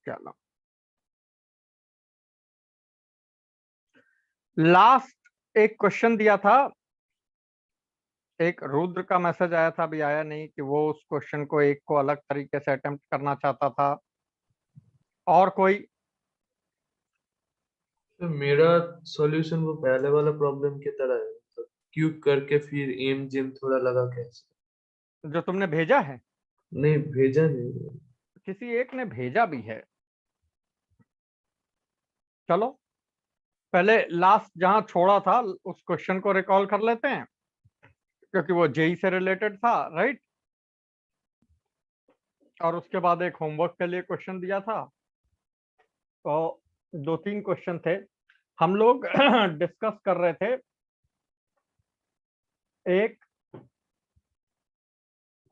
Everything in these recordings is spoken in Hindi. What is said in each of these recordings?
चलो, लास्ट एक क्वेश्चन दिया था, एक रुद्र का मैसेज आया था, अभी आया नहीं, कि वो उस क्वेश्चन को एक को अलग तरीके से अटेम्प्ट करना चाहता था। और कोई? तो मेरा सॉल्यूशन वो पहले वाला प्रॉब्लम की तरह है, मतलब क्यूब करके फिर एम जिम थोड़ा लगा कैसे। जो तुमने भेजा है? नहीं भेजा नहीं। किसी एक ने भेजा भी है। चलो, पहले लास्ट जहां छोड़ा था उस क्वेश्चन को रिकॉल कर लेते हैं, क्योंकि वो जेई से रिलेटेड था, राइट? और उसके बाद एक होमवर्क के लिए क्वेश्चन दिया था। तो 2-3 क्वेश्चन थे, हम लोग डिस्कस कर रहे थे। एक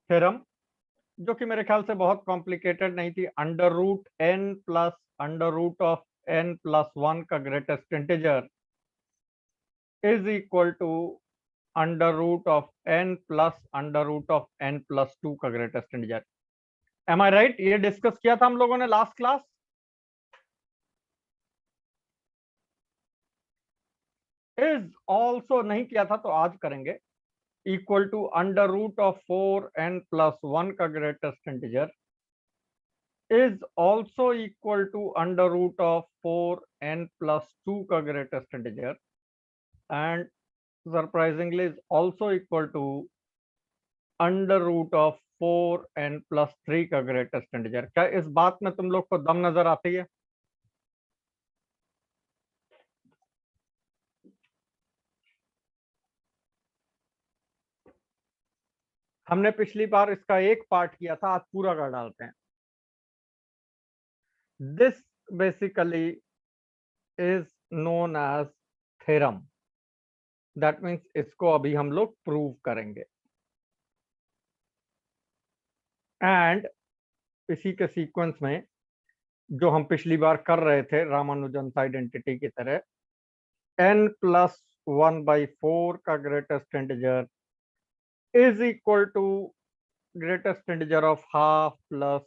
थ्योरम जो कि मेरे ख्याल से बहुत कॉम्प्लिकेटेड नहीं थी, under root N plus under root of N plus 1 का greatest integer is equal to under root of N plus under root of N plus 2 का greatest integer. Am I right? ये डिस्कस किया था हम लोगों ने लास्ट क्लास। इज ऑल्सो नहीं किया था तो आज करेंगे, equal to under root of 4n plus 1 का greatest integer is also equal to under root of 4n plus 2 का greatest integer and surprisingly is also equal to under root of 4n plus 3 का ग्रेटेस्ट इंटीजर। क्या इस बात में तुम लोग को दम नजर आती है? हमने पिछली बार इसका एक पार्ट किया था, आज पूरा कर डालते हैं। This basically is known as theorem, that means इसको अभी हम लोग प्रूव करेंगे। एंड इसी के सीक्वेंस में जो हम पिछली बार कर रहे थे रामानुजन आइडेंटिटी की तरह, n प्लस 1/4 का greatest integer is equal to greatest integer of half plus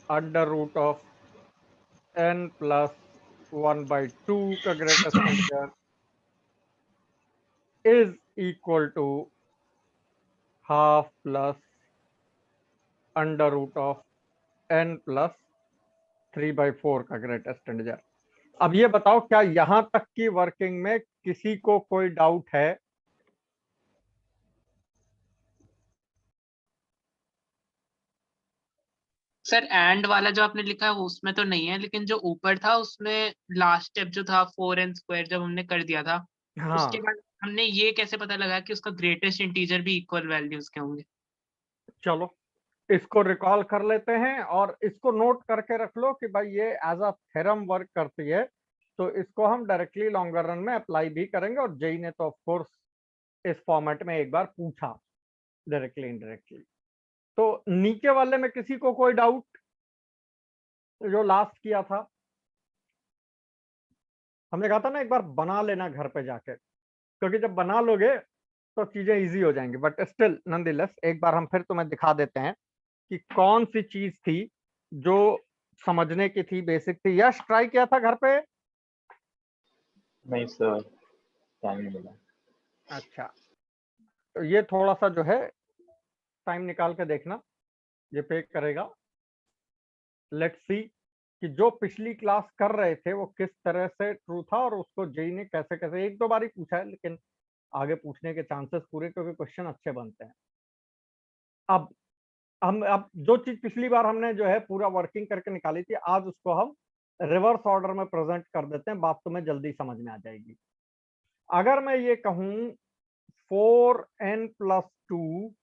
under root of n plus 1/2 का greatest integer is equal to half plus under root of n plus 3/4 का ग्रेटेस्ट इंटीजर। अब ये बताओ, क्या यहां तक की वर्किंग में किसी को कोई डाउट है? सर एंड वाला जो आपने लिखा है वो उसमें तो नहीं है, लेकिन जो ऊपर था उसमें लास्ट स्टेप जो था 4n² जब हमने कर दिया था, हाँ, उसके बाद हमने ये कैसे पता लगा कि उसका ग्रेटेस्ट इंटीजर भी इक्वल वैल्यूज के होंगे? चलो इसको रिकॉल कर लेते हैं और इसको नोट करके रख लो कि भाई ये एज अ थ्योरम वर्क करती है, तो इसको हम डायरेक्टली लॉन्गर रन में अप्लाई भी करेंगे। और जेई ने तो ऑफ कोर्स इस फॉर्मेट में एक बार पूछा, डायरेक्टली इनडायरेक्टली। तो नीचे वाले में किसी को कोई डाउट? जो लास्ट किया था, हमने कहा था ना एक बार बना लेना घर पे जाके, क्योंकि जब बना लोगे तो चीजें इजी हो जाएंगी। बट स्टिल नॉनदलेस एक बार हम फिर तुम्हें दिखा देते हैं कि कौन सी चीज थी जो समझने की थी, बेसिक थी। यश ट्राई किया था घर पे? नहीं सर, टाइम नहीं मिला। अच्छा, तो ये थोड़ा सा जो है टाइम निकाल के देखना, ये पे करेगा। लेट्स सी कि जो पिछली क्लास कर रहे थे वो किस तरह से ट्रू था और उसको जेई ने कैसे कैसे, एक दो बार ही पूछा है लेकिन आगे पूछने के चांसेस पूरे, क्योंकि क्वेश्चन अच्छे बनते हैं। अब हम अब जो चीज पिछली बार हमने जो है पूरा वर्किंग करके निकाली थी, आज उसको हम रिवर्स ऑर्डर में प्रेजेंट कर देते हैं, बात तुम्हें जल्दी समझ में आ जाएगी। अगर मैं ये कहूं 4n+2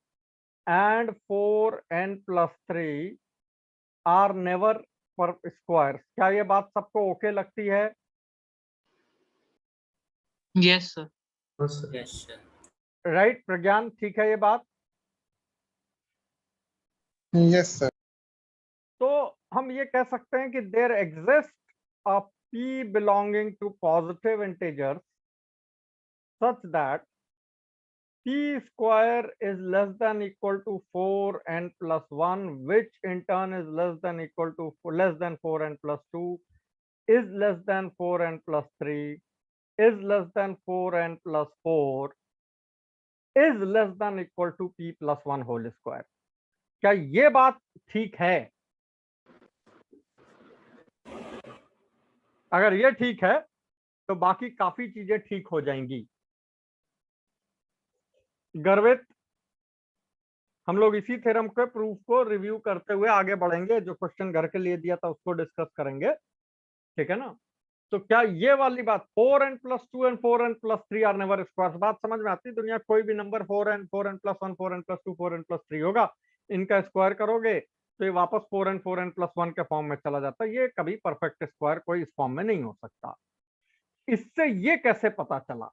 and 4n+3 are never per square, क्या ये बात सबको ओके लगती है? Yes sir. Yes sir. Right Pragyan, ठीक है ये बात? Yes sir. तो हम ये कह सकते हैं कि there exist a p belonging to positive integers such that p square is less than equal to 4n plus 1, which in turn is less than equal to less than 4n plus 2, is less than 4n plus 3, is less than 4n plus 4, is less than equal to p plus 1 whole square. क्या ये बात ठीक है? अगर ये ठीक है तो बाकी काफी चीजें ठीक हो जाएंगी। गर्वित, हम लोग इसी थ्योरम के प्रूफ को रिव्यू करते हुए आगे बढ़ेंगे। जो क्वेश्चन घर के लिए दिया था उसको डिस्कस करेंगे, ठीक है ना? तो क्या ये वाली बात 4n plus 2 and 4n plus 3 are never squares, बात समझ में आती? दुनिया कोई भी number 4n plus 1 4n plus 2 4n plus 3 होगा, इनका स्क्वायर करोगे तो ये वापस 4n plus 1 के फॉर्म में चला जाता है। ये कभी परफेक्ट स्क्वायर कोई इस फॉर्म में नहीं हो सकता। इससे ये कैसे पता चला?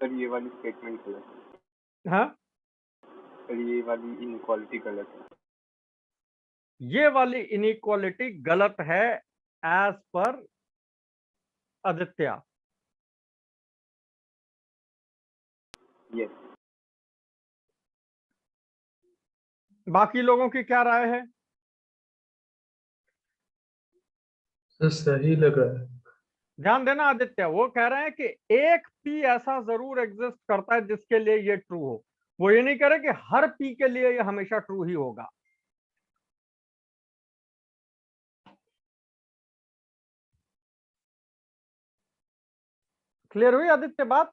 सर ये वाली स्टेटमेंट गलत है। हाँ, सर ये वाली इनइक्वालिटी गलत है। ये वाली इनइक्वालिटी गलत है एज पर आदित्य। यस। बाकी लोगों की क्या राय है? सर सही लग रहा है। ध्यान देना आदित्य, वो कह रहे हैं कि एक पी ऐसा जरूर एग्जिस्ट करता है जिसके लिए ये ट्रू हो। वो ये नहीं कह रहे कि हर पी के लिए ये हमेशा ट्रू ही होगा। क्लियर हुई आदित्य बात?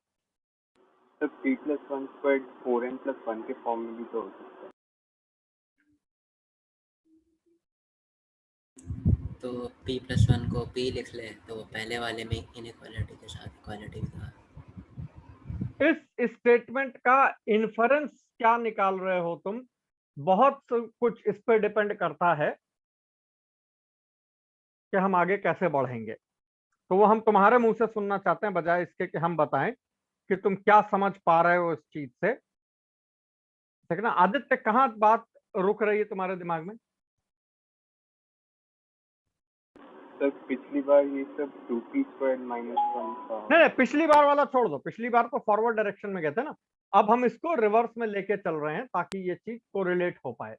Sir p plus 1 squared 4n plus 1 के फॉर्म में भी तो हो सकता है। तो p plus 1 को p लिख ले तो पहले वाले में इनइक्वालिटी के साथ इक्वालिटी था। इस स्टेटमेंट का इन्फरेंस क्या निकाल रहे हो तुम? बहुत कुछ इस पे डिपेंड करता है कि हम आगे कैसे बढ़ेंगे। तो वो हम तुम्हारे मुंह से सुनना चाहते हैं बजाय इसके कि हम बताएं कि तुम क्या समझ पा रहे हो इस चीज से, ठीक है ना? आदित्य, कहाँ बात रुक रही है तुम्हारे दिमाग में? सर पिछली बार ये सब 2p squared minus 1 था। नहीं, पिछली बार वाला छोड़ दो। पिछली बार तो फॉरवर्ड डायरेक्शन में गए थे ना। अब हम इसको रिवर्स में लेके चल रहे हैं ताकि ये चीज कोरिलेट हो पाए।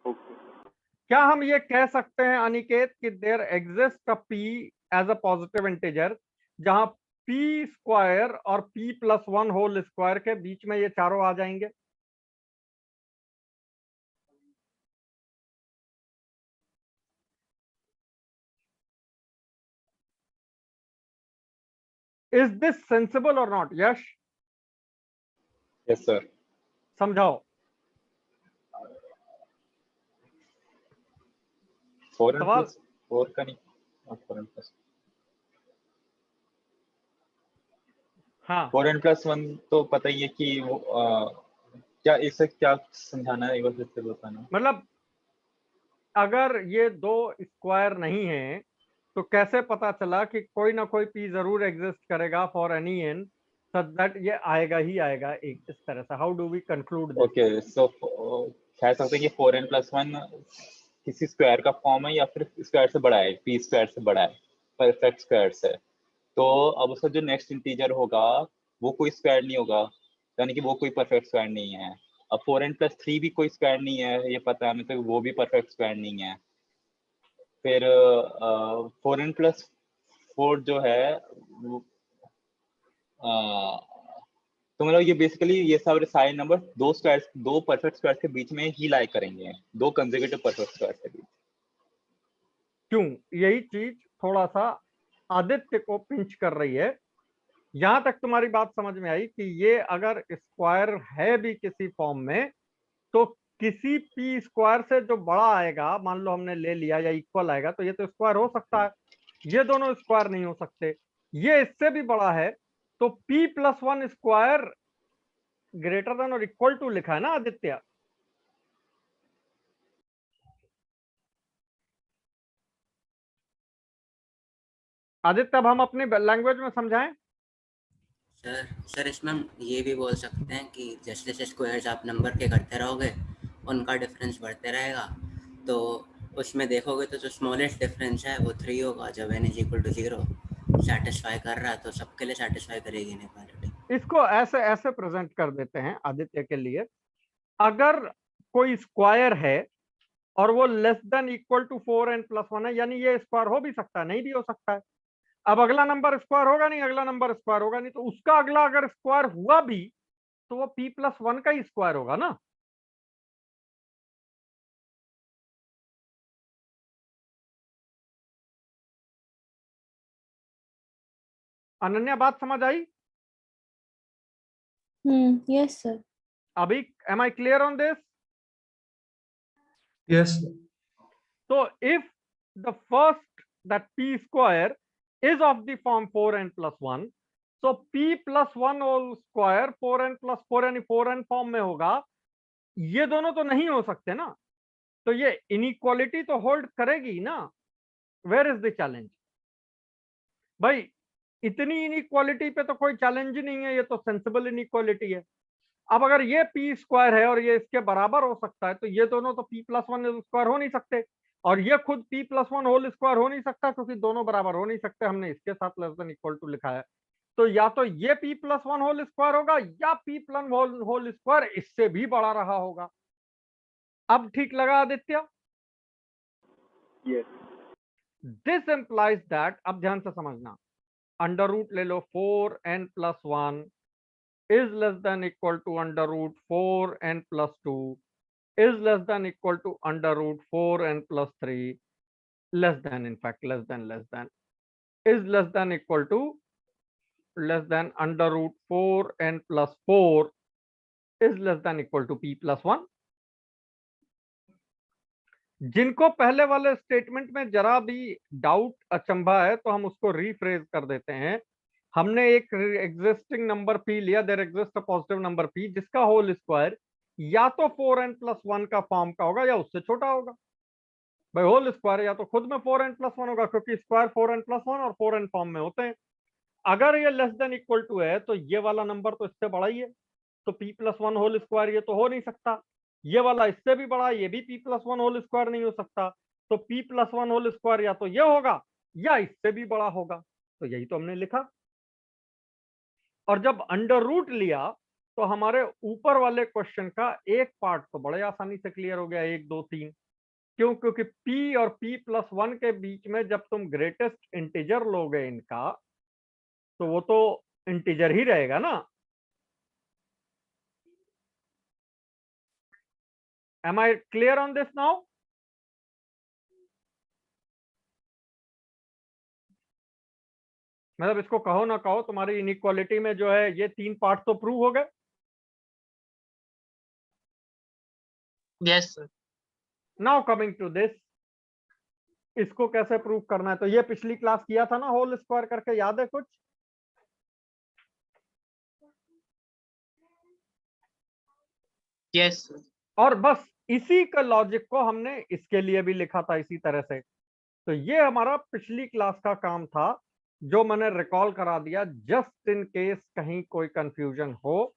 ओके। क्या हम ये कह सकते हैं अनिकेत कि there exist a p as a positive integer जहां p स्क्वायर और p plus 1 होल स्क्वायर के बीच में ये चारों आ जाएंगे? इज दिस सेंसिबल और नॉट? Yes, yes sir. समझाओ। 4n सवाल? plus 4 का नहीं, 4n plus हाँ, 4n plus 1 तो पता ही है कि वो क्या इससे क्या समझाना है, एक बार फिर से बताना। मतलब अगर ये दो स्क्वायर नहीं है तो कैसे पता चला कि कोई ना कोई p जरूर एग्जिस्ट करेगा for any n such that ये आएगा ही आएगा एक इस तरह से? How do we conclude this? Okay, so कह सकते हैं कि 4n plus 1 किसी स्क्वायर का फॉर्म है या फिर स्क्वायर से बड़ा है, p स्क्वायर से बड़ा है, परफेक्ट स्क्वायर से। तो अब उसका जो नेक्स्ट इंटीजर होगा वो कोई स्क्वायर नहीं होगा, यानी कि वो कोई परफेक्ट स्क्वायर नहीं है। अब 4n plus 3 भी कोई स्क्वायर नहीं है, ये पता है हमें, तो वो भी परफेक्ट स्क्वायर नहीं है। फिर 4n plus 4 जो है तो मतलब ये बेसिकली ये सारे नंबर दो परफेक्ट स्क्वायर के बीच में ही लाई करेंगे, दो कंसेक्यूटिव परफेक्ट स्क्वायर के बीच। क्यों? यही चीज थोड़ा सा आदित्य को पिंच कर रही है। यहां तक तुम्हारी बात समझ में आई कि ये अगर स्क्वायर है भी किसी फॉर्म में तो किसी p स्क्वायर से जो बड़ा आएगा, मान लो हमने ले लिया, या इक्वल आएगा, तो ये तो स्क्वायर हो सकता है। ये दोनों स्क्वायर नहीं हो सकते। ये इससे भी बड़ा है तो p plus 1 square greater than और इक्वल टू लिखा है ना आदित्य? आदित्य, अब हम अपनी लैंग्वेज में समझाएं। सर इसमें हम ये भी बोल सकते हैं कि जैसे जैसे स्क्वायर्स आप नंबर के करते रहोगे उनका डिफरेंस बढ़ते रहेगा, तो उसमें देखोगे तो जो स्मॉलेस्ट डिफरेंस है वो 3 होगा जब n = 0 सेटिस्फाई कर रहा है, तो सबके लिए सेटिस्फाई करेगी इनइक्वालिटी। इसको ऐसे ऐसे प्रेजेंट कर देते हैं आदित्य के लिए। अगर कोई स्क्वायर है और वो less than equal to 4n+1 है, यानी ये स्क्वायर हो भी सकता है, नहीं भी हो सकता है। अब अगला नंबर स्क्वायर होगा नहीं, अगला नंबर स्क्वायर होगा नहीं, तो उसका अगला अगर स्क्वायर हुआ भी तो वो p+1 का ही स्क्वायर होगा ना। अनन्या, बात समझ आई? Yes, sir. अभी am I clear on this? yes sir. So if the first, that p square is of the form 4n+1, so p+1 whole square 4n+4 यानी 4n फॉर्म में होगा। ये दोनों तो नहीं हो सकते ना, तो ये इनइक्वालिटी तो होल्ड करेगी ना। Where is the challenge? भाई इतनी इनइक्वालिटी पे तो कोई चैलेंज ही नहीं है, ये तो सेंसिबल इनइक्वालिटी है। अब अगर ये p स्क्वायर है और ये इसके बराबर हो सकता है, तो ये दोनों तो p+1 स्क्वायर हो नहीं सकते, और ये खुद p+1 होल स्क्वायर हो नहीं सकता, क्योंकि दोनों बराबर हो नहीं सकते। हमने इसके साथ लेस देन इक्वल टू लिखा है, तो या तो ये p+1 होल स्क्वायर होगा या p+1 होल स्क्वायर इससे भी बड़ा रहा होगा। अब ठीक लगा Aditya? Yes. This implies that, अब ध्यान से समझना, अंडर रूट ले लो 4n+1 is less than equal to under root 4n+2 is less than equal to under root 4n+3 less than, in fact less than is less than equal to less than under root 4n+4 is less than equal to p+1। जिनको पहले वाले स्टेटमेंट में जरा भी डाउट अचंभा है तो हम उसको रीफ्रेज कर देते हैं। हमने एक एग्जिस्टिंग नंबर p लिया, there exist a positive number p जिसका होल स्क्वायर या तो 4n+1 का फॉर्म का होगा या उससे छोटा होगा। भाई होल स्क्वायर या तो खुद में 4n+1 होगा, क्योंकि स्क्वायर 4n+1 और 4n फॉर्म में होते हैं। अगर ये लेस देन इक्वल टू है तो ये वाला नंबर तो इससे बड़ा ही है, तो p+1 होल स्क्वायर ये तो हो नहीं सकता। ये वाला इससे भी बड़ा, ये भी p+1 होल स्क्वायर नहीं हो सकता, तो p+1 होल स्क्वायर या तो ये होगा या इससे भी बड़ा होगा। तो यही तो हमने लिखा। और जब अंडर रूट लिया तो हमारे ऊपर वाले क्वेश्चन का एक पार्ट तो बड़े आसानी से क्लियर हो गया, 1 2 3। क्यों? क्योंकि p और p+1 के बीच में जब तुम ग्रेटेस्ट इंटीजर लोगे इनका, तो वो तो इंटीजर ही रहेगा ना। Am I clear on this now? मतलब इसको कहो ना कहो, तुम्हारी इनइक्वालिटी में जो है ये 3 पार्ट तो प्रूव हो गए। Yes sir. Now coming to this, इसको कैसे प्रूव करना है? तो ये पिछली क्लास किया था ना होल स्क्वायर करके, याद है कुछ? Yes sir. और बस इसी का लॉजिक को हमने इसके लिए भी लिखा था इसी तरह से। तो ये हमारा पिछली क्लास का काम था, जो मैंने रिकॉल करा दिया जस्ट इन केस कहीं कोई कंफ्यूजन हो।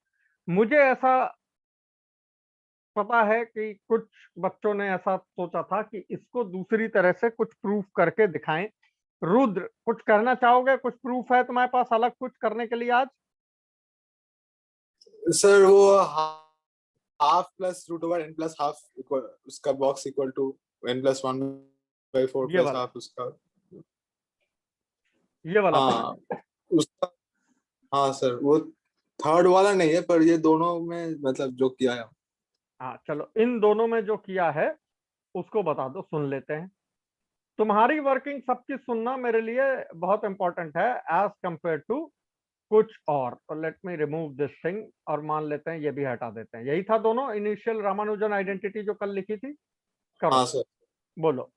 मुझे ऐसा पता है कि कुछ बच्चों ने ऐसा सोचा था कि इसको दूसरी तरह से कुछ प्रूफ करके दिखाएं। रुद्र, कुछ करना चाहोगे? कुछ प्रूफ है तुम्हारे पास अलग कुछ करने के लिए आज? सर वो half plus root over n plus half equal, उसका बॉक्स इक्वल टू n+1/4 ये प्लस वाला, हाफ उसका, ये वाला हाँ उसका, हाँ सर वो थर्ड वाला नहीं है, पर ये दोनों में मतलब जो किया है। हाँ चलो, इन दोनों में जो किया है उसको बता दो, सुन लेते हैं। तुम्हारी वर्किंग सबकी सुनना मेरे लिए बहुत इंपॉर्टेंट है एज कंपेयर टू कुछ और। तो let me remove this thing और मान लेते हैं ये भी हटा देते हैं। यही था दोनों इनिशियल रामानुजन आइडेंटिटी जो कल लिखी थी। करो, हाँ सर। बोलो।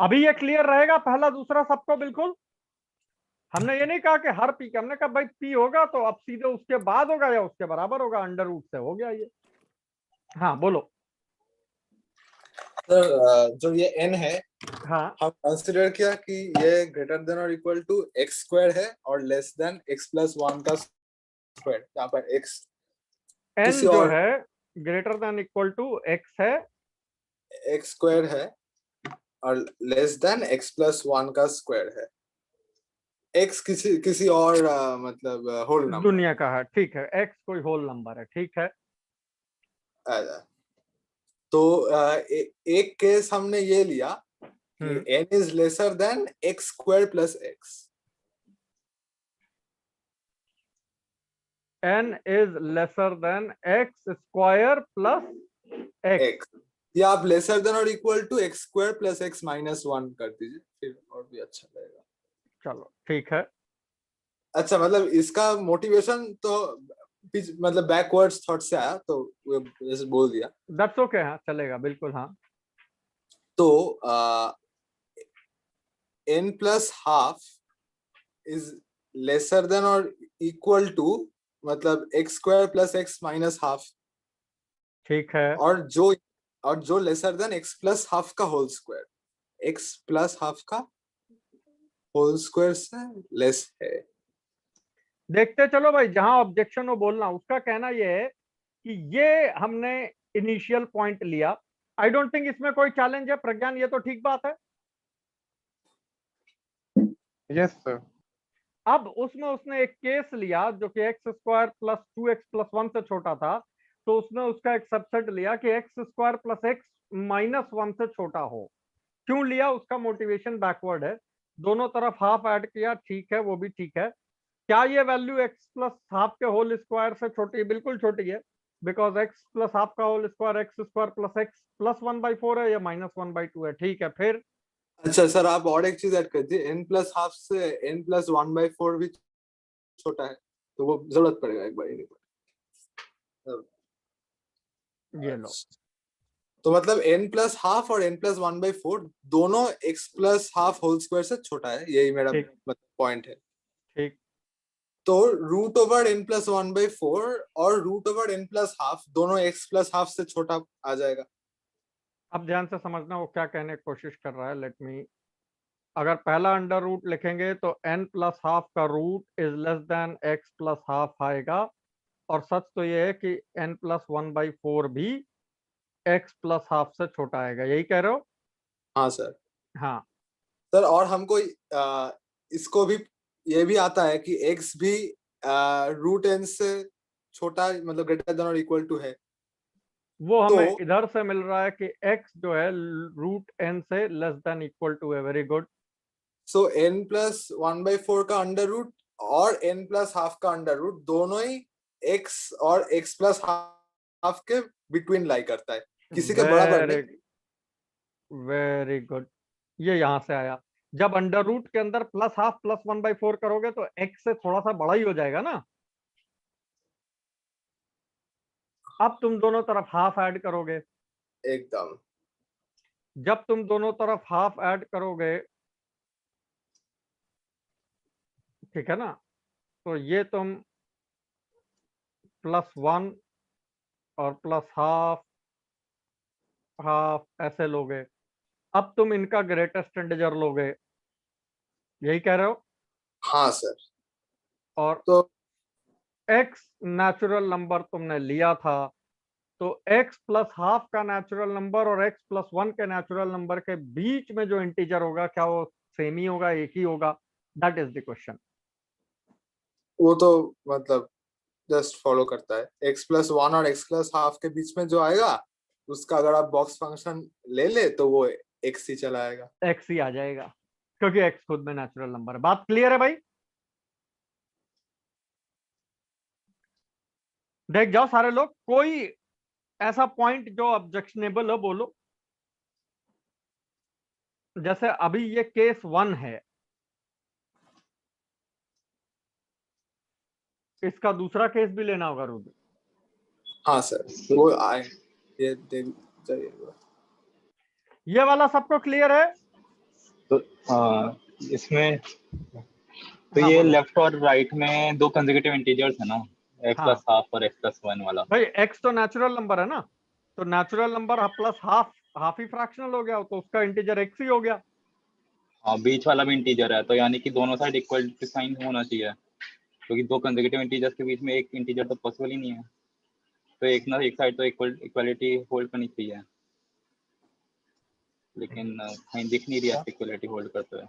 अभी ये क्लियर रहेगा पहला दूसरा सबको बिल्कुल? हमने ये नहीं कहा कि हर पी, हमने कहा भाई पी होगा तो अब सीधे उसके बाद होगा या उसके बराबर होगा, अंडर रूट से हो गया ये। हाँ बोलो सर जो ये n है, हाँ, हम कंसिडर किया कि ये ग्रेटर देन और इक्वल टू x स्क्वायर है और लेस देन x+1 का स्क्वायर। यहाँ पर x n किसी जो और है greater than equal to x है, x स्क्वायर है और लेस देन x+1 का स्क्वायर है। x किसी और मतलब होल नंबर दुनिया का है, ठीक है, x कोई होल नंबर है, ठीक है। तो एक केस हमने ये लिया कि n is lesser than x square plus x। n is lesser than x square plus x। या आप लेसर देन और equal to x square plus x minus 1 कर दीजिए, फिर और भी अच्छा लगेगा। चलो ठीक है। अच्छा, मतलब इसका मोटिवेशन तो मतलब बैकवर्ड्स थॉट से आया, तो वो जैसे बोल दिया। दैट्स ओके, हाँ चलेगा, बिल्कुल हाँ। तो n plus half is lesser than और इक्वल टू मतलब x square plus x minus half, ठीक है। और जो lesser than x plus half का whole square, x plus half का होल स्क्वायर से लेस है। देखते चलो भाई, जहां ऑब्जेक्शन हो बोलना। उसका कहना ये है कि ये हमने इनिशियल पॉइंट लिया, आई डोंट थिंक इसमें कोई चैलेंज है। प्रज्ञान, ये तो ठीक बात है। Yes sir. अब उसमें उसने एक केस लिया जो कि x square plus 2x plus 1 से छोटा था, तो उसने उसका एक सबसेट लिया कि x square plus x minus 1 से छोटा हो। क्यों लिया, उसका मोटिवेशन बैकवर्ड है। दोनों तरफ हाफ ऐड किया, ठीक है, वो भी ठीक है। क्या ये वैल्यू एक्स प्लस हाफ के होल स्क्वायर से छोटी है? बिल्कुल छोटी है, बिकॉज एक्स प्लस हाफ का whole square x square plus x plus 1/4 है या माइनस 1/2 है, ठीक है। फिर अच्छा सर, आप और एक चीज ऐड कर दिए, n प्लस हाफ से n प्लस 1/4 भी छोटा है, तो वो जरूरत पड़ेगा एक बार। ये लो, तो मतलब n प्लस हाफ और n प्लस 1/4 दोनों x plus half whole square से छोटा है, यही मेरा ठीक। मतलब पॉइंट है। ठीक। तो रूट ओवर n प्लस 1/4 और root over n plus half दोनों x प्लस हाफ से छोटा आ जाएगा। अब ध्यान से समझना वो क्या कहने की कोशिश कर रहा है। लेट मी, अगर पहला अंडर रूट लिखेंगे तो n प्लस हाफ का root is less than x plus half आएगा, और सच तो ये है कि n प्लस 1/4 भी x प्लस हाफ से छोटा आएगा, यही कह रहे हो? हाँ सर। हाँ सर, और हमको इसको भी ये भी आता है कि x भी रूट n से छोटा, मतलब ग्रेटर देन और इक्वल टू है। वो तो हमें इधर से मिल रहा है कि x जो है रूट n से लेस देन इक्वल टू है। Very good. So n plus 1/4 का अंडर रूट और n प्लस हाफ का अंडर रूट दोनों ही x और x प्लस हाफ के बिटवीन लाई करता है, किसी के बराबर नहीं। वेरी गुड, ये यहां से आया। जब अंडर रूट के अंदर प्लस हाफ प्लस 1/4 करोगे तो x से थोड़ा सा बड़ा ही हो जाएगा ना। अब तुम दोनों तरफ हाफ ऐड करोगे, एकदम। जब तुम दोनों तरफ हाफ ऐड करोगे, ठीक है ना, तो ये तुम +1 और प्लस हाफ हाफ ऐसे लोगे। अब तुम इनका ग्रेटेस्ट इंटीजर लोगे, यही कह रहे हो? हाँ सर। और तो x नेचुरल नंबर तुमने लिया था, तो x प्लस हाफ का नेचुरल नंबर और x प्लस 1 के नेचुरल नंबर के बीच में जो इंटीजर होगा, क्या वो सेम ही होगा, एक ही होगा? That is the question. वो तो मतलब जस्ट फॉलो करता है, x प्लस 1 और x प्लस हाफ के बीच में जो आएगा उसका अगर आप बॉक्स फंक्शन ले ले तो वो x ही चला आएगा। x ही आ जाएगा, क्योंकि x खुद में नेचुरल नंबर है। बात क्लियर है भाई? देख जाओ सारे लोग, कोई ऐसा पॉइंट जो ऑब्जेक्शनेबल हो बोलो। जैसे अभी ये केस 1 है, इसका दूसरा केस भी लेना होगा रूबी। हाँ सर, वो आए, ये देख जाइए। ये वाला सबको क्लियर है? तो इसमें तो हाँ ये बोलो। लेफ्ट और राइट में दो कंसेक्यूटिव इंटीजर्स है ना, x हाँ प्लस हाफ और x प्लस 1 वाला। भाई, x तो नेचुरल नंबर है ना, तो natural number plus half, half ही फ्रैक्शनल हो गया, तो उसका इंटीजर x ही हो गया। हाँ, बीच वाला भी इंटीजर है, तो यानी कि दोनों साइड इक्वल साइन होना चाहिए, क्योंकि दो कंसेक्यूटिव इंटीजर्स के बीच में एक इंटीजर तो पॉसिबल ही नहीं है। तो एक साइड तो इक्वलिटी होल्ड करनी चाहिए, लेकिन कहीं दिख नहीं रही है इक्वलिटी होल्ड करते हुए।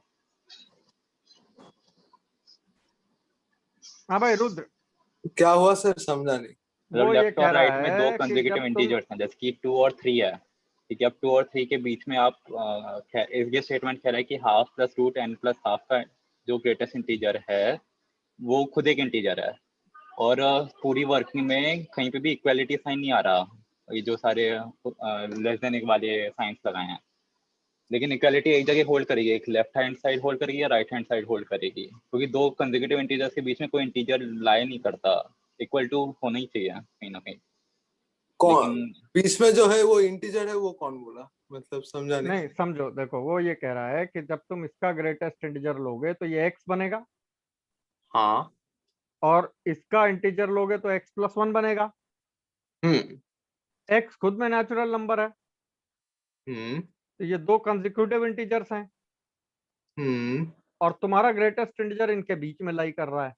हाँ भाई रुद्र, क्या हुआ सर, समझा नहीं। वो मतलब ये लेफ्ट कह और राइट रहा में दो है कि कंसेक्यूटिव जब तुम इंटीजर्स हैं, जैसे कि 2 और 3 है, ठीक है। अब 2 और 3 के बीच में आप ये स्टेटमेंट कह रहा है कि half plus root n plus half का जो ग्रेटेस्ट इंटीजर है वो खुद एक इंटीजर है, और पूरी वर्किंग में कहीं पे भी इक्वालिटी साइन नहीं आ रहा, ये जो सारे लेस देन एक वाले साइंस लगाए हैं। लेकिन इक्वालिटी एक जगह होल्ड करेगी, एक लेफ्ट हैंड साइड होल्ड करेगी या राइट हैंड साइड होल्ड करेगी, क्योंकि दो कंसेक्यूटिव इंटीजर्स के बीच में कोई इंटीजर लाई नहीं करता, इक्वल टू होना ही चाहिए कहीं ना कहीं। कौन लेकिन बीच में जो है वो इंटीजर है, वो कौन बोला, मतलब समझा नहीं। नहीं समझो, देखो वो ये कह रहा है कि जब तुम इसका ग्रेटेस्ट इंटीजर लोगे तो ये x बनेगा, हाँ। और इसका इंटीजर लोगे तो x प्लस 1 बनेगा। हम्म x खुद में नेचुरल नंबर है, हम्म तो ये दो कंसेक्यूटिव इंटीजर्स हैं, हम्म और तुम्हारा ग्रेटेस्ट इंटीजर इनके बीच में लाई कर रहा है।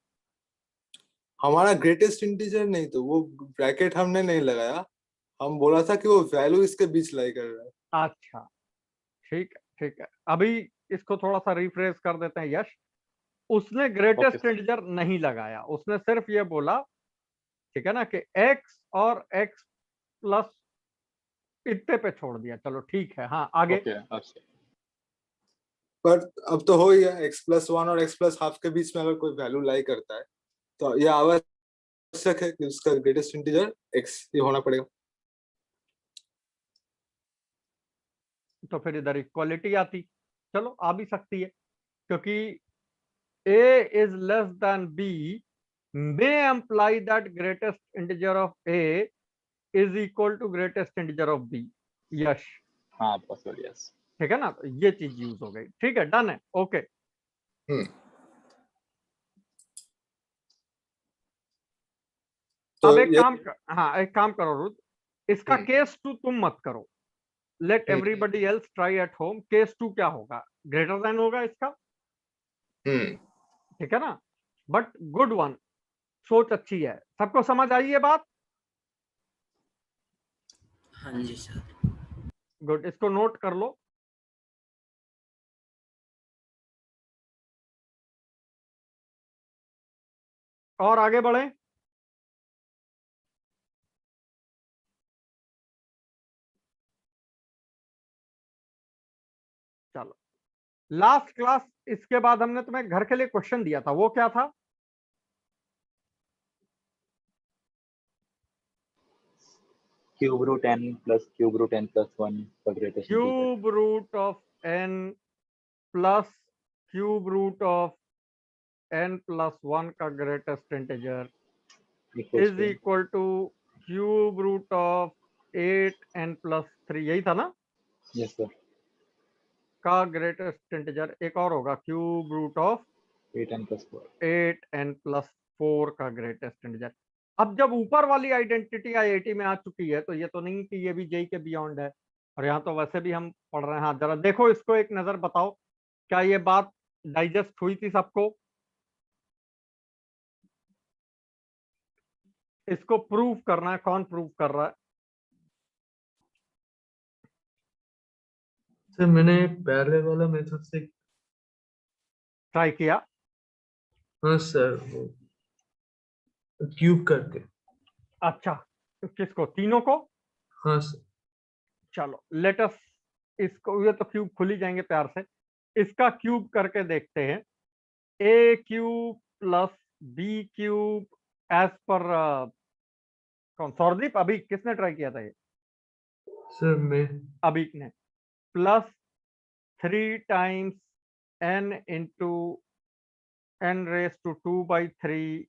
हमारा ग्रेटेस्ट इंटीजर नहीं, तो वो ब्रैकेट हमने नहीं लगाया, हम बोला था कि वो वैल्यू इसके बीच लाई कर रहा है। अच्छा ठीक है, ठीक है, अभी इसको थोड़ा सा रिफ्रेश कर देते हैं। यश, उसने ओके ग्रेटेस्ट सर, इंटीजर नहीं लगाया, उसने सिर्फ ये बोला, ठीक है ना, कि x और x प्लस इतने पे छोड़ दिया। चलो ठीक है, हाँ आगे। Okay okay. पर अब तो हो ही गया, x+1 और x+हाफ के बीच में अगर कोई वैल्यू लाई करता है तो ये आवश्यक है कि उसका ग्रेटेस्ट इंटीजर x ये होना पड़ेगा। तो फिर इधर इक्वालिटी आती, चलो आ भी सकती है, क्योंकि a is less than b may imply that greatest integer of a is equal to greatest integer of b। यश, हाँ पॉसिबल, यस। ठीक है ना, तो ये चीज यूज हो गई, ठीक है, डन है, ओके। तो अब एक ये काम हाँ एक काम करो रुद, इसका हम्म केस टू तुम मत करो, let hmm everybody else try at home. Case two क्या होगा, ग्रेटर देन होगा इसका, हम्म ठीक है ना, बट गुड वन, सोच अच्छी है, सबको समझ आई ये बात? हाँ जी सर। गुड, इसको नोट कर लो। और आगे बढ़े। चलो, लास्ट क्लास इसके बाद हमने तुम्हें घर के लिए क्वेश्चन दिया था, वो क्या था? Cube root n plus cube root n plus 1 का greatest integer cube root of n plus cube root of n plus 1 का greatest integer equals is two, equal to cube root of 8n plus 3, यही था ना, यस सर, का ग्रेटेस्ट इंटीजर। एक और होगा cube root of 8n plus 4। 8n plus 4 का ग्रेटेस्ट इंटीजर। अब जब ऊपर वाली आइडेंटिटी आईआईटी में आ चुकी है, तो ये तो नहीं कि ये भी जेई के बियॉन्ड है, और यहाँ तो वैसे भी हम पढ़ रहे हैं। हाँ जरा देखो इसको, एक नजर बताओ, क्या ये बात डाइजेस्ट हुई थी सबको? इसको प्रूव करना है, कौन प्रूव कर रहा है? सर मैंने पहले वाला मेथड से, ट्राई किया? हाँ सर, क्यूब करके। अच्छा, किसको, तीनों को? हाँ सर। चलो लेटस, इसको, ये तो क्यूब खुल ही जाएंगे प्यार से, इसका क्यूब करके देखते हैं। A cube plus b cube एज पर कौन, सौरदीप, अभी किसने ट्राई किया था ये? सर मैं, अभी ने, plus 3 times n into n raise to 2/3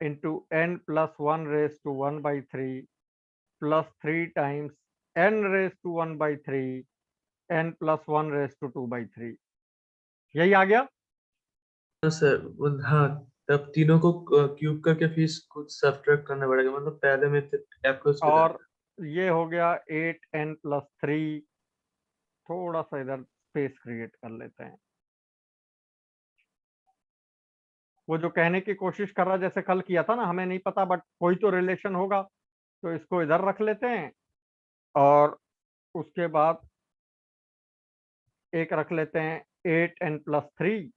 into n plus 1 raise to 1/3 plus 3 times n raise to 1/3 n plus 1 raise to 2/3, यही आ गया। हाँ सर हाँ, तब तीनों को क्यूब करके फिर कुछ सब्ट्रैक्ट करना पड़ेगा, मतलब पहले मेथड अप्रोच के और ये हो गया 8n प्लस 3, थोड़ा सा इधर स्पेस क्रिएट कर लेते हैं। वो जो कहने की कोशिश कर रहा है, जैसे कल किया था ना, हमें नहीं पता बट कोई तो रिलेशन होगा, तो इसको इधर रख लेते हैं, और उसके बाद एक रख लेते हैं 8n प्लस 3,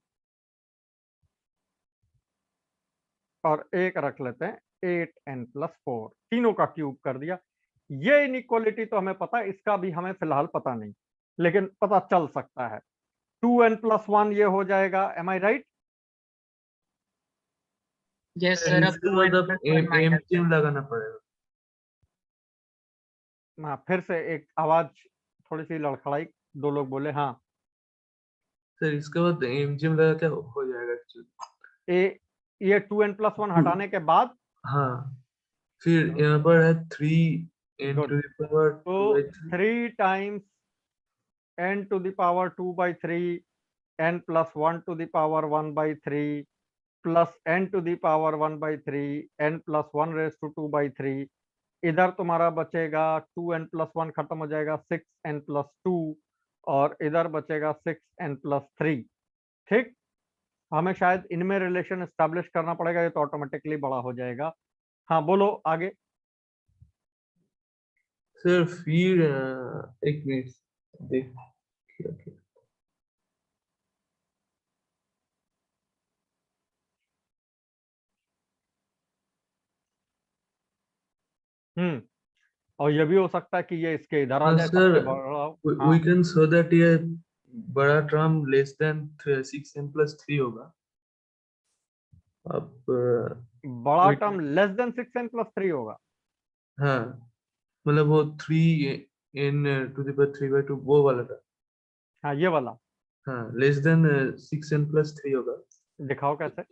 और एक रख लेते हैं 8n+4, तीनों का क्यूब कर दिया। ये इनइक्वालिटी तो हमें पता है, इसका भी हमें फिलहाल पता नहीं, लेकिन पता चल सकता है। 2n+1 ये हो जाएगा, M I right? Yes sir, अब इसके 2n बाद अब + 1 एम माइनस जिम लगाना पड़ेगा। हाँ, फिर से एक आवाज थोड़ी सी लड़खड़ाई, दो लोग बोले हाँ। सर इसके बाद एम जिम लगा क्या हो जाएगा एक्चुअली? ये 2n+1 हटाने के बाद, हाँ, फिर यहाँ पर है 3n good, to the power तो 2/3। 3 times n to the power 2/3 n plus 1 to the power 1/3 plus n to the power 1/3 n plus 1 raised to 2/3। इधर तुम्हारा बचेगा 2n+1 खत्म हो जाएगा 6n+2, और इधर बचेगा 6n+3। ठीक, हमें शायद इनमें रिलेशन एस्टैब्लिश करना पड़ेगा, ये तो ऑटोमेटिकली बड़ा हो जाएगा। हाँ बोलो आगे। सर फिर एक मिनट देख। और ये भी हो सकता है कि ये इसके इधर आ जाए, सर सबसे बड़ा हो। वी हाँ, कैन शो दैट ये बड़ा टर्म लेस देन 6n+3 होगा। अब बड़ा we term can- less than 6n+3 होगा। हाँ, मतलब वो 3n to the power 3/2 वो वाला था। हाँ, ये वाला हाँ, लेस देन 6n+3 होगा। दिखाओ कैसे।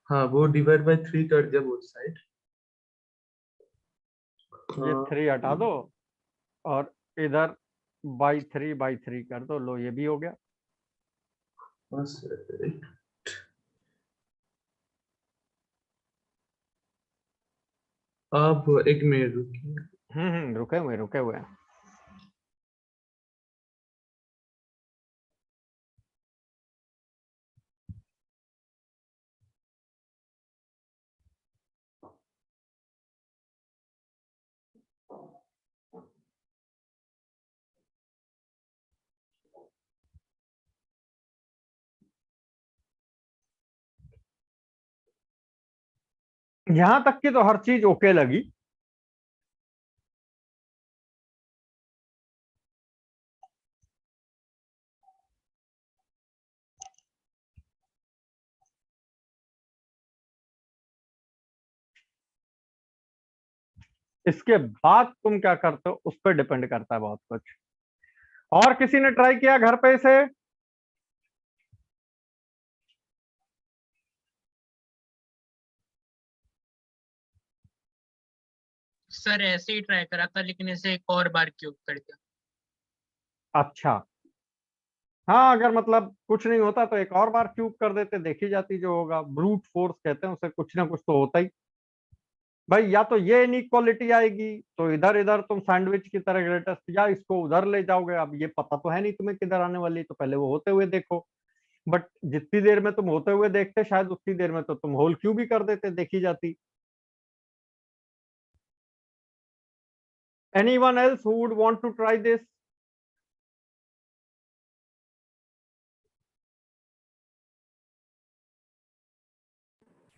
हाँ, वो डिवाइड बाय 3 कर दिया बोथ साइड। ये 3 हटा दो और इधर by 3 कर दो, लो ये भी हो गया। आप एक मिनट रुकिए। रुके हुए हैं। यहां तक की तो हर चीज ओके लगी। इसके बाद तुम क्या करते हो उस पर डिपेंड करता है बहुत कुछ। और किसी ने ट्राई किया घर पे इसे? सर ऐसे ही ट्राई करा था, लेकिन इसे एक और बार क्यूब कर दिया। अच्छा, हाँ, अगर मतलब कुछ नहीं होता तो एक और बार क्यूब कर देते, देखी जाती जो होगा। ब्रूट फोर्स कहते हैं उसे, कुछ ना कुछ तो होता ही। भाई या तो ये इनइक्वालिटी आएगी तो इधर इधर तुम सैंडविच की तरह ग्रेटेस्ट, या इसको उधर ले जाओगे। अब ये पता तो है नहीं तुम्हें किधर आने वाली, तो पहले वो होते हुए देखो। बट जितनी देर में तुम होते हुए देखते, शायद उतनी देर में तो तुम होल क्यूब ही कर देते, देखी जाती। Anyone else who would want to try this?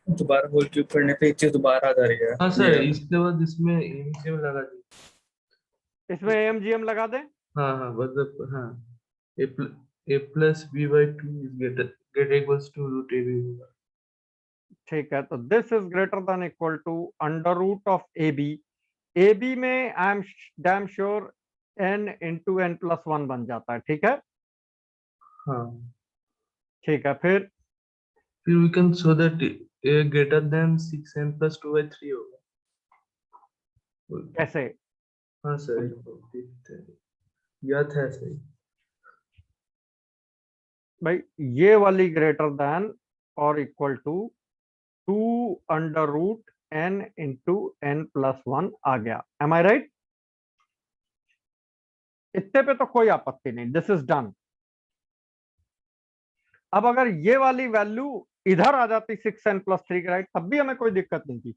दोबारा होल क्यूब करने पे चीज दोबारा आ जा रही है। हाँ सर, इसके बाद इसमें एमजीएम लगा दी। इसमें AMGM लगा दें। हाँ हाँ, मतलब हाँ, a+b/2 is greater equals to √ab होगा। ठीक है, तो this is greater than equal to √ab। AB में I am damn sure n into n+1 बन जाता है। ठीक है, हाँ, ठीक है। फिर we can show that a greater than 6n+2/3 होगा। कैसे? हाँ सर, देखते हैं, याद है सही। भाई ये वाली ग्रेटर देन और equal to 2√n into n+1 आ गया। Am I right? इतने पे तो कोई आपत्ति नहीं, दिस इज डन। अब अगर ये वाली वैल्यू इधर आ जाती 6n+3 राइट, तब भी हमें कोई दिक्कत नहीं थी।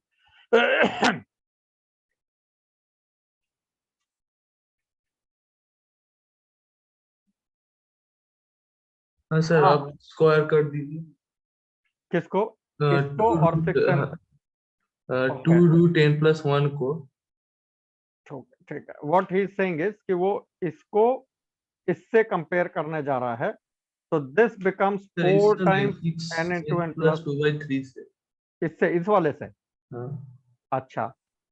हाँ सर, हाँ, आप स्क्वायर कर दीजिए। किसको? टू इसको और 6n 2 रूट n प्लस 1 को ठीक है, what he is saying is कि वो इसको इससे कंपेयर करने जा रहा है, तो this becomes 4 times n into n plus plus 2/3 से। इससे इस वाले से। हाँ अच्छा,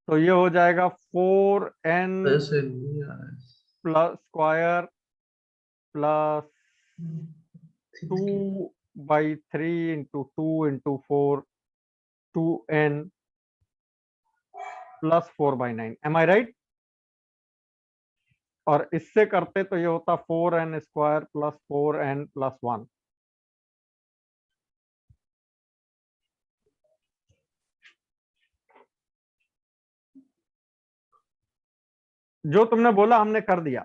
तो ये हो जाएगा 4n ऐसे नहीं यार। Plus square plus 2/3 into 2 into 4 2n plus 4/9, am I right? और इससे करते तो ये होता 4n square plus 4n plus 1। जो तुमने बोला हमने कर दिया।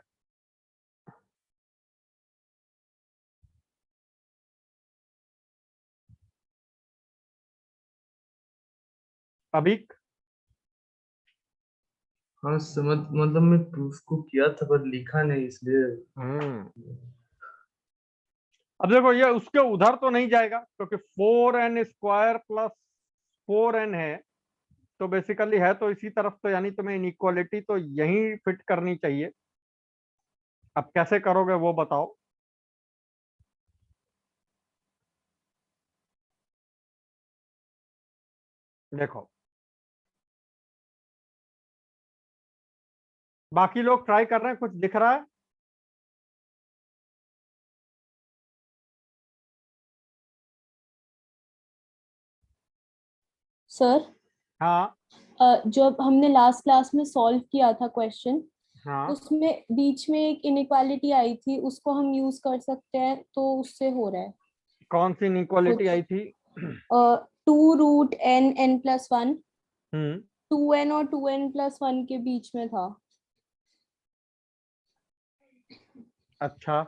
अभी हाँ समझ, मतलब मैं प्रूफ को किया था पर लिखा नहीं इसलिए। अब देखो ये उसके उधर तो नहीं जाएगा क्योंकि 4n स्क्वायर प्लस 4n है, तो बेसिकली है तो इसी तरफ, तो यानी तुम्हें इनइक्वालिटी तो यहीं फिट करनी चाहिए। अब कैसे करोगे वो बताओ। देखो बाकी लोग ट्राई कर रहे हैं, कुछ दिख रहा है? सर हाँ जब हमने लास्ट क्लास में सॉल्व किया था क्वेश्चन, हाँ, उसमें बीच में एक इनइक्वालिटी आई थी, उसको हम यूज कर सकते हैं, तो उससे हो रहा है कौन सी इनइक्वालिटी आई थी? 2 रूट n प्लस 1, हम्म 2n और 2n प्लस 1 के बीच में था। अच्छा,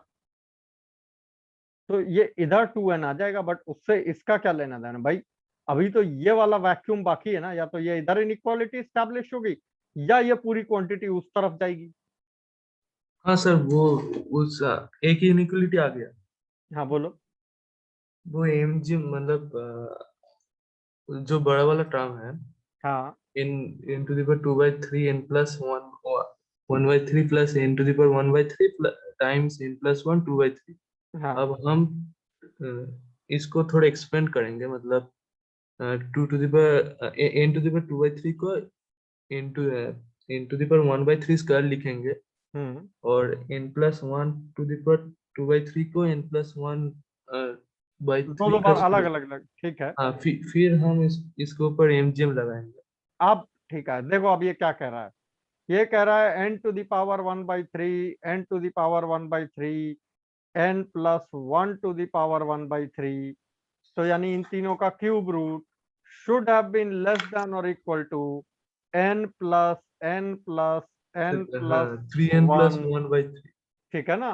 तो ये इधर 2n आ जाएगा, बट उससे इसका क्या लेना देना भाई? अभी तो ये वाला वैक्यूम बाकी है ना, या तो ये इधर इनइक्वालिटी स्टैब्लिश होगी या ये पूरी क्वांटिटी उस तरफ जाएगी। हाँ सर, वो उस एक इनइक्वालिटी आ गया। हाँ बोलो। वो एम जी मतलब जो बड़ा वाला टर्म है, हाँ n to the power 2/3 n plus 1 or 1/3 plus n to the power 1/3 times n plus 1 2/3। हाँ अब हम इसको थोड़ा एक्सपेंड करेंगे, मतलब 2 to the power n to the power 2/3 को into n to the power 1/3 square लिखेंगे, और n plus 1 to the power 2/3 को n plus 1 by 3 दो का बार अलग स्क्वायर। अलग, ठीक है। हाँ फिर हम इसके ऊपर mgm लगाएंगे। अब ठीक है, देखो अब ये क्या कह रहा है। ये कह रहा है n to the power 1/3 n to the power 1/3 n plus 1 to the power 1/3, तो यानी इन तीनों का cube root should have been less than और equal to n plus n plus n plus 3n plus 1, 1/3। ठीक है ना,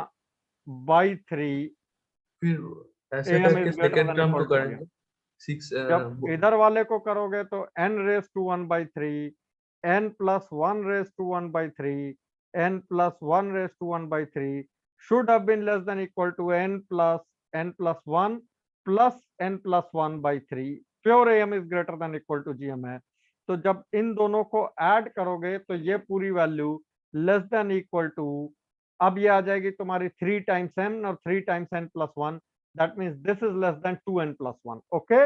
बाई 3। फिर ऐसा am करके is greater second than term को इक्वल टू जीरो। करेंगे 6। जब इधर वाले को करोगे तो n raise to 1/3 n plus 1 raise to 1/3 n plus 1 raise to 1/3 should have been less than equal to n plus 1 plus n plus 1/3। Pure am is greater than equal to gm है। तो जब इन दोनों को ऐड करोगे तो ये पूरी value less than equal to, अब ये आ जाएगी तुम्हारी 3 टाइम्स n और 3 times n plus 1, that means this is less than 2n plus 1। okay,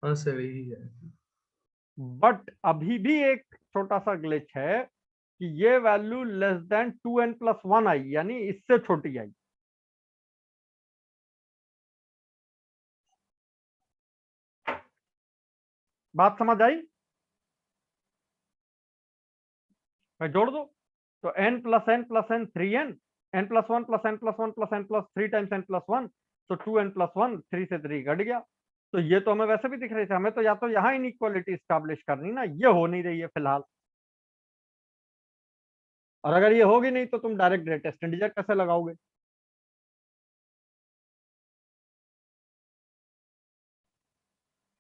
हाँ सर यही है। बट अभी भी एक छोटा सा ग्लिच है कि ये value less then 2n plus 1 आई, यानी इससे छोटी आई। बात समझ आई? मैं जोड़ दो तो n plus n plus n 3n, n plus 1 plus n plus 1 plus n plus 3 times n plus 1, तो 2n plus 1 3 से 3 घट गया। तो ये तो हमें वैसे भी दिख रही थी, हमें तो या तो यहाँ इनइक्वालिटी स्टैब्लिश करनी ना, ये हो नहीं रही है फिलहाल। और अगर ये होगी नहीं तो तुम डायरेक्ट ग्रेटेस्ट इंटीजर कैसे लगाओगे?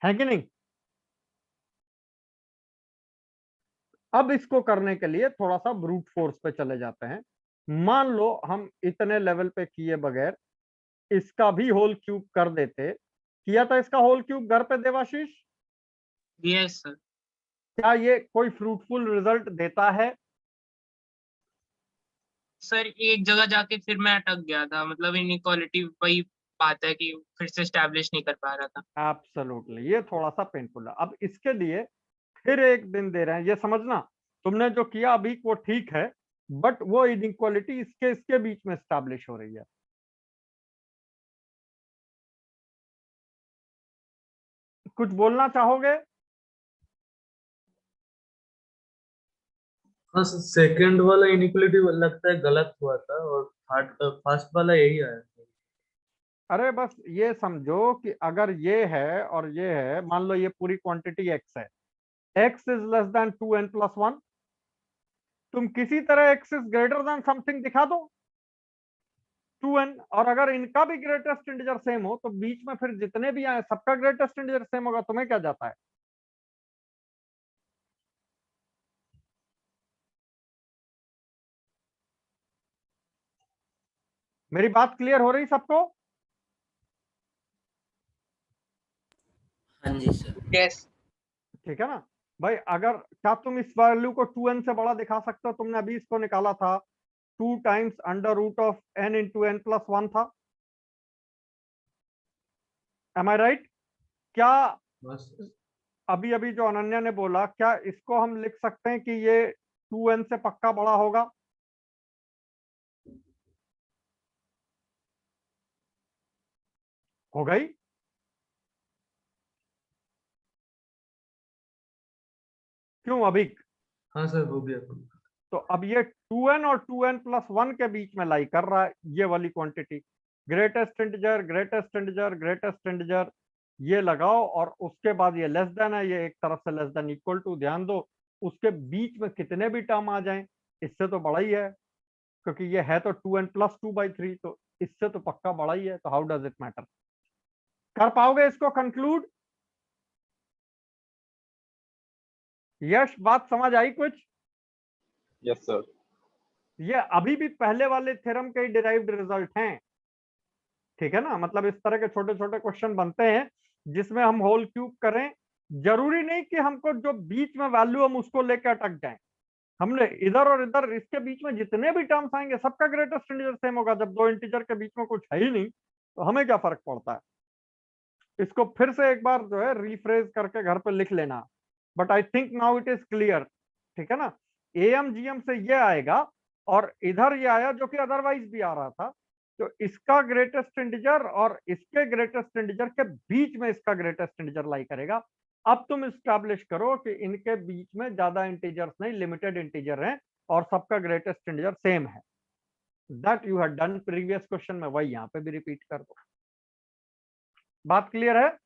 है कि नहीं? अब इसको करने के लिए थोड़ा सा ब्रूट फोर्स पे चले जाते हैं। मान लो हम इतने लेवल पे किए बगैर इसका भी होल क्यूब कर देते किया था इसका होल क्यूब घर पे देवाशीष? Yes sir. क्या ये कोई फ्रूटफुल रिजल्ट देता है? सर एक जगह जाके फिर मैं अटक गया था, मतलब इनइक्वालिटी वही बात है कि फिर से एस्टैब्लिश नहीं कर पा रहा था। एब्सोल्युटली, ये थोड़ा सा पेनफुल है। अब इसके लिए फिर एक दिन दे रहे हैं, ये समझना तुमने जो किया अभी वो ठीक है, बट वो इनइक्वालिटी इसके बीच में एस्टैब्लिश हो रही है। कुछ बोलना चाहोगे? हाँ सर, सेकंड वाला इनइक्वालिटी लगता है गलत हुआ था और थर्ड फर्स्ट वाला यही आया। अरे बस ये समझो कि अगर ये है और ये है, मान लो ये पूरी क्वांटिटी x है, x is less then 2n+1, तुम किसी तरह x is greater then something दिखा दो 2n, और अगर इनका भी ग्रेटेस्ट इंटीजर सेम हो तो बीच में फिर जितने भी आए सबका ग्रेटेस्ट इंटीजर सेम होगा। तुम्हें क्या जाता है? मेरी बात क्लियर हो रही सबको? हाँ जी सर। यस। ठीक है ना भाई? अगर क्या तुम इस वैल्यू को 2n से बड़ा दिखा सकते हो? तुमने अभी इसको निकाला था, 2 times under root of n into n+1 था। Am I right? क्या अभी अभी जो अनन्या ने बोला, क्या इसको हम लिख सकते हैं कि ये 2n से पक्का बड़ा होगा? हो गई? क्यों अभी? हाँ सर, हो गया। तो अब ये 2n और 2n+1 के बीच में लाई कर रहा है, ये वाली quantity. Greatest integer, greatest integer, greatest integer, ये लगाओ और उसके बाद ये लेस देन है, ये एक तरफ से लेस देन इक्वल टू। ध्यान दो, उसके बीच में कितने भी टर्म आ जाएं इससे तो बड़ा ही है, क्योंकि ये है तो 2n+2/3, तो इससे तो पक्का बड़ा ही है। तो हाउ डज इट मैटर? कर पाओगे इसको कंक्लूड? यश, बात समझ आई कुछ? Yes sir. ये अभी भी पहले वाले थ्योरम के डिराइव्ड रिजल्ट हैं, ठीक है ना? मतलब इस तरह के छोटे छोटे क्वेश्चन बनते हैं जिसमें हम होल क्यूब करें। जरूरी नहीं कि हमको जो बीच में वैल्यू हम उसको लेकर अटक जाएं। हमने इधर और इधर इसके बीच में जितने भी टर्म्स आएंगे सबका ग्रेटेस्ट इंटीजर सेम होगा। जब दो इंटीजर के बीच में कुछ है ही नहीं तो हमें क्या फर्क पड़ता है? इसको फिर से एक बार जो है रिफ्रेज करके घर पे लिख लेना, but I think now it is clear. ठीक है ना? AMGM से ये आएगा और इधर ये आया जो कि अदरवाइज भी आ रहा था, तो इसका ग्रेटेस्ट इंटीजर और इसके ग्रेटेस्ट इंटीजर के बीच में इसका ग्रेटेस्ट इंटीजर लाई करेगा। अब तुम स्टैब्लिश करो कि इनके बीच में ज्यादा इंटीजर्स नहीं, लिमिटेड इंटीजर हैं और सबका ग्रेटेस्ट इंटीजर सेम है। That you had done previous question में, वही यहां पे भी रिपीट कर दो। बात क्लियर है?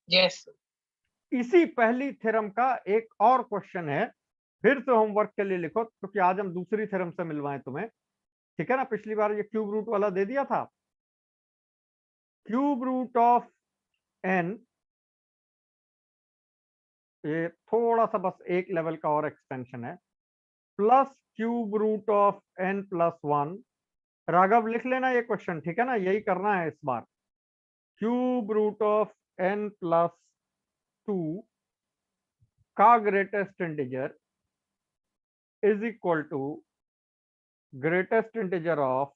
यस। इसी पहली थ्योरम का एक और क्वेश्चन है, फिर से होमवर्क के लिए लिखो, क्योंकि आज हम दूसरी थ्योरम से मिलवाएं तुम्हें। ठीक है ना? पिछली बार ये क्यूब रूट वाला दे दिया था। क्यूब रूट ऑफ n, ये थोड़ा सा बस एक लेवल का और एक्सटेंशन है, plus cube root of n+1। Raghav लिख लेना ये क्वेश्चन, ठीक है ना? यही करना है इस बार। क्यूब रूट ऑफ n+2 का greatest integer is equal to greatest integer of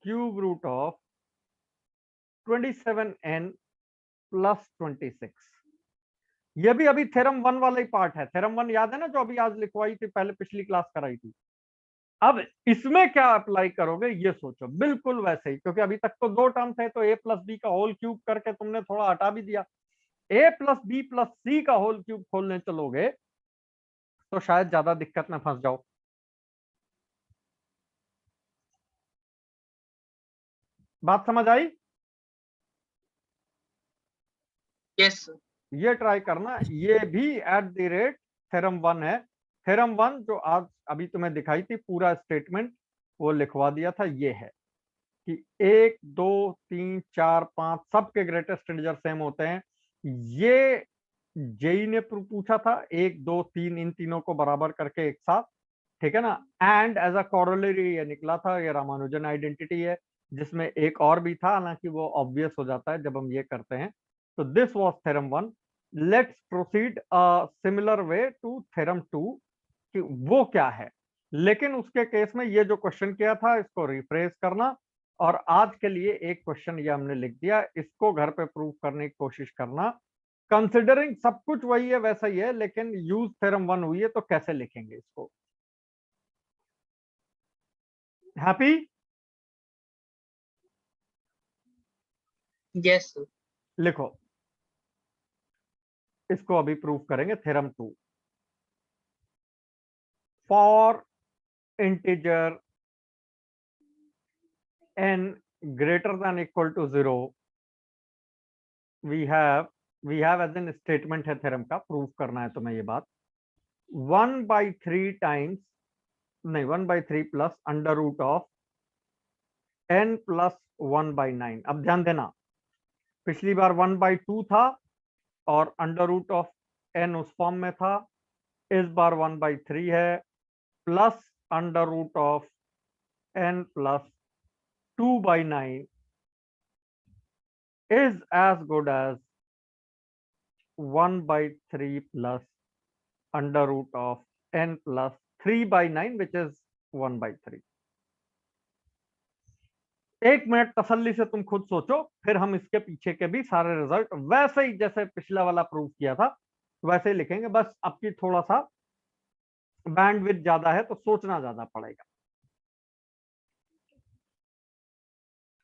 cube root of 27n + 26। ये भी अभी थ्योरम 1 वाला ही पार्ट है। थ्योरम 1 याद है ना, जो अभी आज लिखवाई थी, पहले पिछली क्लास कराई थी। अब इसमें क्या अप्लाई करोगे ये सोचो, बिल्कुल वैसे ही, क्योंकि अभी तक तो दो टर्म थे, तो a + b का होल क्यूब करके तुमने थोड़ा हटा भी दिया। a + b + c का होल क्यूब खोलने चलोगे तो शायद ज्यादा दिक्कत में फंस जाओ। बात समझ आई? यस। ये ट्राई करना। ये भी @ थ्योरम 1 है। थ्योरम 1 जो आज अभी तुम्हें दिखाई थी, पूरा स्टेटमेंट वो लिखवा दिया था। ये है कि 1 2 3 4 5 सबके ग्रेटेस्ट इंटीजर सेम होते हैं। ये जेई ने पूछा था, 1 2 3 इन तीनों को बराबर करके एक साथ, ठीक है ना? एंड एज अ कॉरोलरी ये निकला था, ये रामानुजन आइडेंटिटी है जिसमें एक और भी था, हालांकि वो ऑब्वियस हो जाता है जब हम ये करते हैं। तो this was theorem 1। Let's proceed a similar way to theorem 2 कि वो क्या है। लेकिन उसके केस में ये जो क्वेश्चन किया था इसको रिफ्रेश करना, और आज के लिए एक क्वेश्चन ये हमने लिख दिया, इसको घर पे प्रूव करने की कोशिश करना। कंसिडरिंग सब कुछ वही है वैसा ही है, लेकिन यूज थ्योरम 1 हुई है तो कैसे लिखेंगे इसको। हैप्पी? यस लिखो, इसको अभी प्रूव करेंगे। Theorem 2, for integer n greater than equal to 0 we have as in statement है थ्योरम का, प्रूव करना है तुम्हें ये बात। 1/3 टाइम्स, नहीं 1/3 plus under root of n plus 1/9। अब ध्यान देना, पिछली बार 1/2 था और अंडर रूट ऑफ n उस फॉर्म में था। इस बार 1/3 है plus under root of n plus 2/9 is as good as 1/3 plus under root of n plus 3/9 which is 1/3। एक मिनट तसल्ली से तुम खुद सोचो, फिर हम इसके पीछे के भी सारे रिजल्ट वैसे ही जैसे पिछला वाला प्रूव किया था वैसे ही लिखेंगे। बस आपकी थोड़ा सा बैंडविड्थ ज्यादा है तो सोचना ज्यादा पड़ेगा।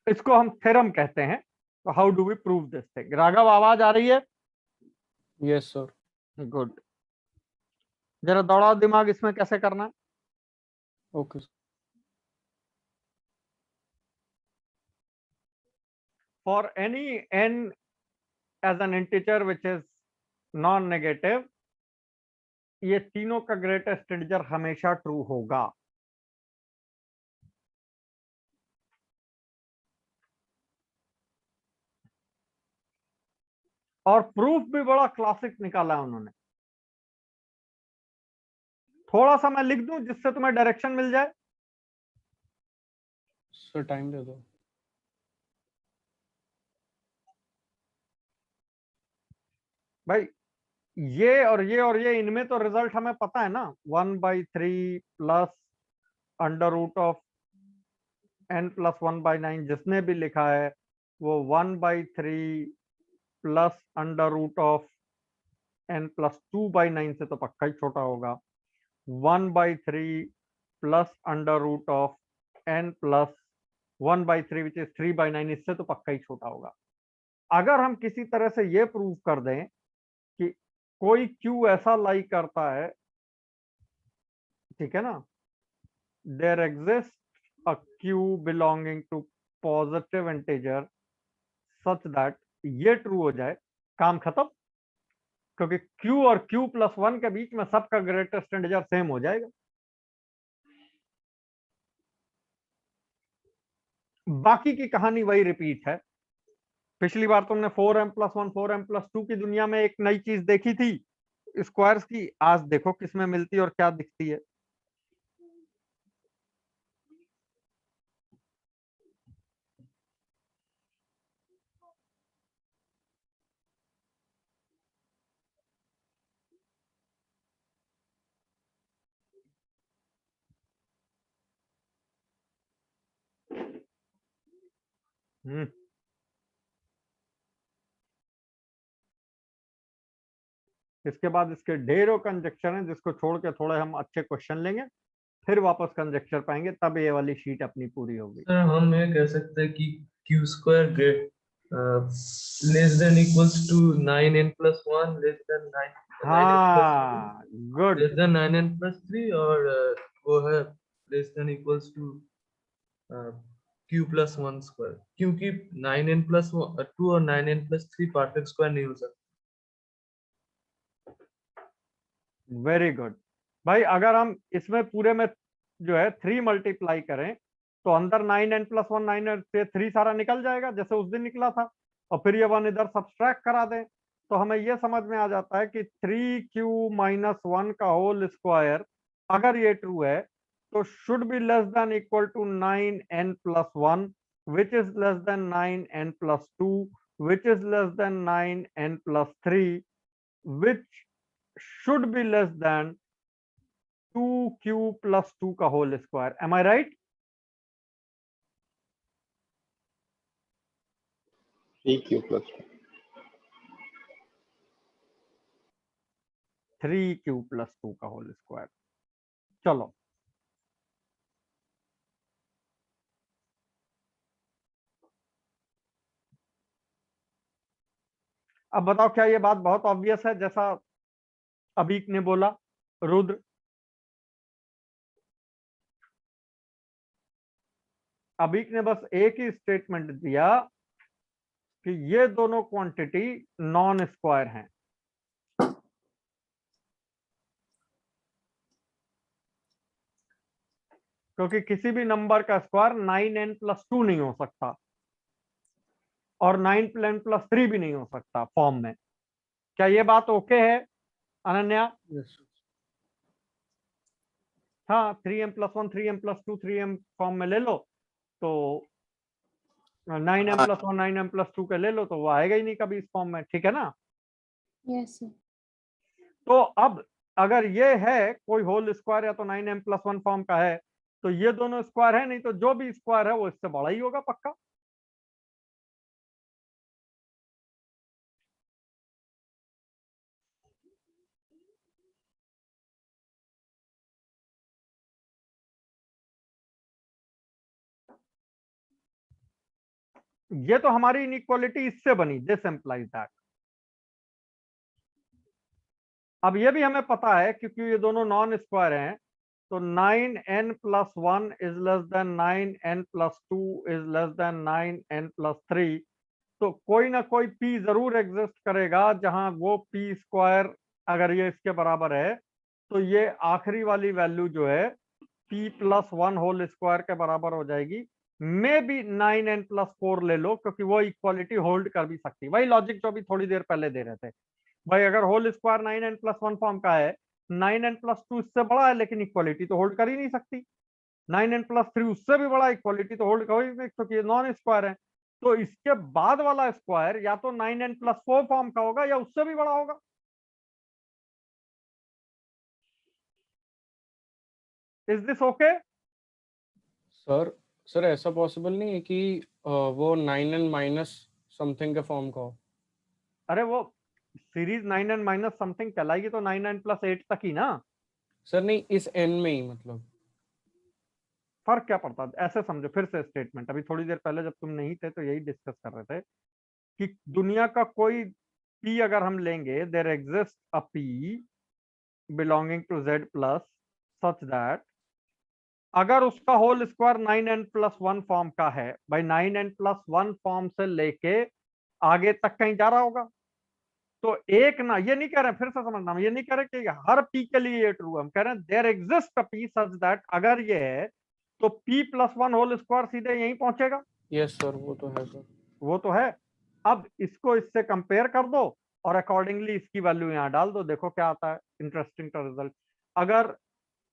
इसको हम थ्योरम कहते हैं। तो how do we prove this thing? Raghav, आवाज आ रही है? Yes sir. गुड। जरा दौड़ाओ दिमाग, इसमें कैसे करना है। Okay. For any n as an integer which is non-negative, ये तीनों का ग्रेटेस्ट इंटीजर हमेशा ट्रू होगा। और प्रूफ भी बड़ा क्लासिक निकाला है उन्होंने। थोड़ा सा मैं लिख दूं जिससे तुम्हें डायरेक्शन मिल जाए। सर टाइम दे दो। भाई ये और ये और ये, इनमें तो रिजल्ट हमें पता है ना। 1/3 plus under root of n plus 1/9 जिसने भी लिखा है वो 1/3 plus under root of n plus 2/9 से तो पक्का ही छोटा होगा। 1/3 plus under root of n plus 1/3 which is 3/9, इससे तो पक्का ही छोटा होगा। अगर हम किसी तरह से ये प्रूव कर दें कि कोई q ऐसा लाई करता है, ठीक है ना, there exist a q belonging to positive integer such that ये ट्रू हो जाए, काम खत्म। क्योंकि q और q प्लस 1 के बीच में सबका ग्रेटेस्ट इंटीजर सेम हो जाएगा। बाकी की कहानी वही रिपीट है। पिछली बार तुमने 4m+1 4m+2 की दुनिया में एक नई चीज देखी थी स्क्वायर्स की, आज देखो किसमें मिलती है और क्या दिखती है। इसके बाद इसके ढेरों कंजक्शन है जिसको छोड़ के थोड़े हम अच्छे क्वेश्चन लेंगे, फिर वापस कंजक्चर पाएंगे, तब ये वाली शीट अपनी पूरी होगी। सर हम ये कह सकते हैं कि q square less than equals to 9n+1 less than 9 हाँ गुड। लेस देन 9n+3 और वो है less than equals to q+1 square, क्योंकि 9n+2 और 9n+3 परफेक्ट स्क्वायर नहीं हो सकता। वेरी गुड भाई। अगर हम इसमें पूरे में जो है 3 मल्टीप्लाई करें तो अंदर 9n+1 9 से 3 सारा निकल जाएगा जैसे उस दिन निकला था, और फिर ये 1 इधर सब्सट्रैक्ट करा दें तो हमें ये समझ में आ जाता है कि 3q-1 का होल स्क्वायर अगर ये ट्रू है तो should be less than equal to 9n+1 which is less than 9n plus 2, which is less than 9n plus 3, which should be less than 2q plus 2 का whole square. Am I right? 3q plus 3q plus 2 का whole square. चलो अब बताओ, क्या ये बात बहुत ऑब्वियस है जैसा अबीक ने बोला? रुद्र, अबीक ने बस एक ही स्टेटमेंट दिया कि ये दोनों क्वांटिटी नॉन स्क्वायर हैं। क्योंकि किसी भी नंबर का स्क्वायर 9n प्लस 2 नहीं हो सकता और 9n प्लस 3 भी नहीं हो सकता फॉर्म में। क्या ये बात ओके है अनन्या? यस हाँ, 3m plus 1, 3m plus 2, 3m form में ले लो तो 9m प्लस 1, 9m प्लस 2 के ले लो तो वो आएगा ही नहीं कभी इस फॉर्म में, ठीक है ना? Yes sir. तो अब अगर ये है कोई होल स्क्वायर या तो 9m प्लस 1 फॉर्म का है तो ये दोनों स्क्वायर है, नहीं तो जो भी स्क्वायर है वो इससे बड़ा ही होगा पक्का। ये तो हमारी इनइक्वालिटी इससे बनी, दिस एम्प्लाइज दैट। अब ये भी हमें पता है क्योंकि ये दोनों नॉन स्क्वायर हैं तो 9n plus 1 is less then 9n plus 2 is less then 9n plus 3। तो कोई ना कोई p जरूर एग्जिस्ट करेगा जहां वो p स्क्वायर अगर ये इसके बराबर है तो ये आखिरी वाली वैल्यू जो है p प्लस 1 होल स्क्वायर के बराबर हो जाएगी। मे बी 9n प्लस 4 ले लो क्योंकि वो इक्वालिटी होल्ड कर भी सकती है। वही लॉजिक जो अभी थोड़ी देर पहले दे रहे थे भाई, अगर whole square 9n plus 1 form का है, 9n प्लस 2 इससे बड़ा है लेकिन इक्वालिटी तो होल्ड कर ही नहीं सकती। 9n प्लस 3 उससे भी बड़ा, इक्वालिटी तो होल्ड कर ही नहीं क्योंकि ये नॉन स्क्वायर है। तो इसके बाद वाला स्क्वायर या तो 9n प्लस 4 फॉर्म का होगा या उससे भी बड़ा होगा। Is this okay? सर ऐसा पॉसिबल नहीं है कि वो 9n माइनस समथिंग के फॉर्म का हो? अरे वो सीरीज 9n माइनस समथिंग कहलाएगी तो 9n प्लस 8 तक ही ना। सर नहीं, इस n में ही मतलब फर्क क्या पड़ता है? ऐसे समझो फिर से स्टेटमेंट, अभी थोड़ी देर पहले जब तुम नहीं थे तो यही डिस्कस कर रहे थे कि दुनिया का कोई p अगर हम लेंगे, there exist a p belonging to z plus such that अगर उसका whole square 9n plus 1 form का है, भाई 9n प्लस 1 फॉर्म से लेके आगे तक कहीं जा रहा होगा तो एक ना, ये नहीं कह रहे, फिर से समझना, ये नहीं कह रहे कि हर p के लिए ये ट्रू है, हम कह रहे हैं there exist a p such that अगर ये है तो p प्लस 1 होल स्क्वायर सीधे यहीं पहुंचेगा। यस सर, वो तो है सर। वो तो है। अब इसको इससे कंपेयर कर दो और अकॉर्डिंगली इसकी वैल्यू यहाँ डाल दो, देखो क्या आता है इंटरेस्टिंग सा रिजल्ट। अगर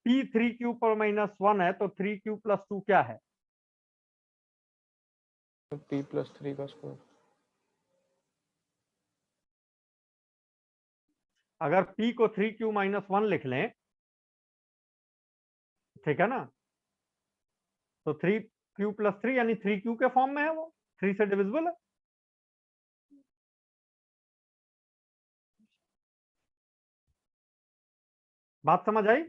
p 3q पर माइनस 1 है तो 3q प्लस 2 क्या है? p प्लस 3 का स्क्वायर। अगर p को 3q माइनस 1 लिख लें, ठीक है ना, तो 3q प्लस 3 यानी 3q के फॉर्म में है, वो 3 से डिविजिबल है। बात समझ आई?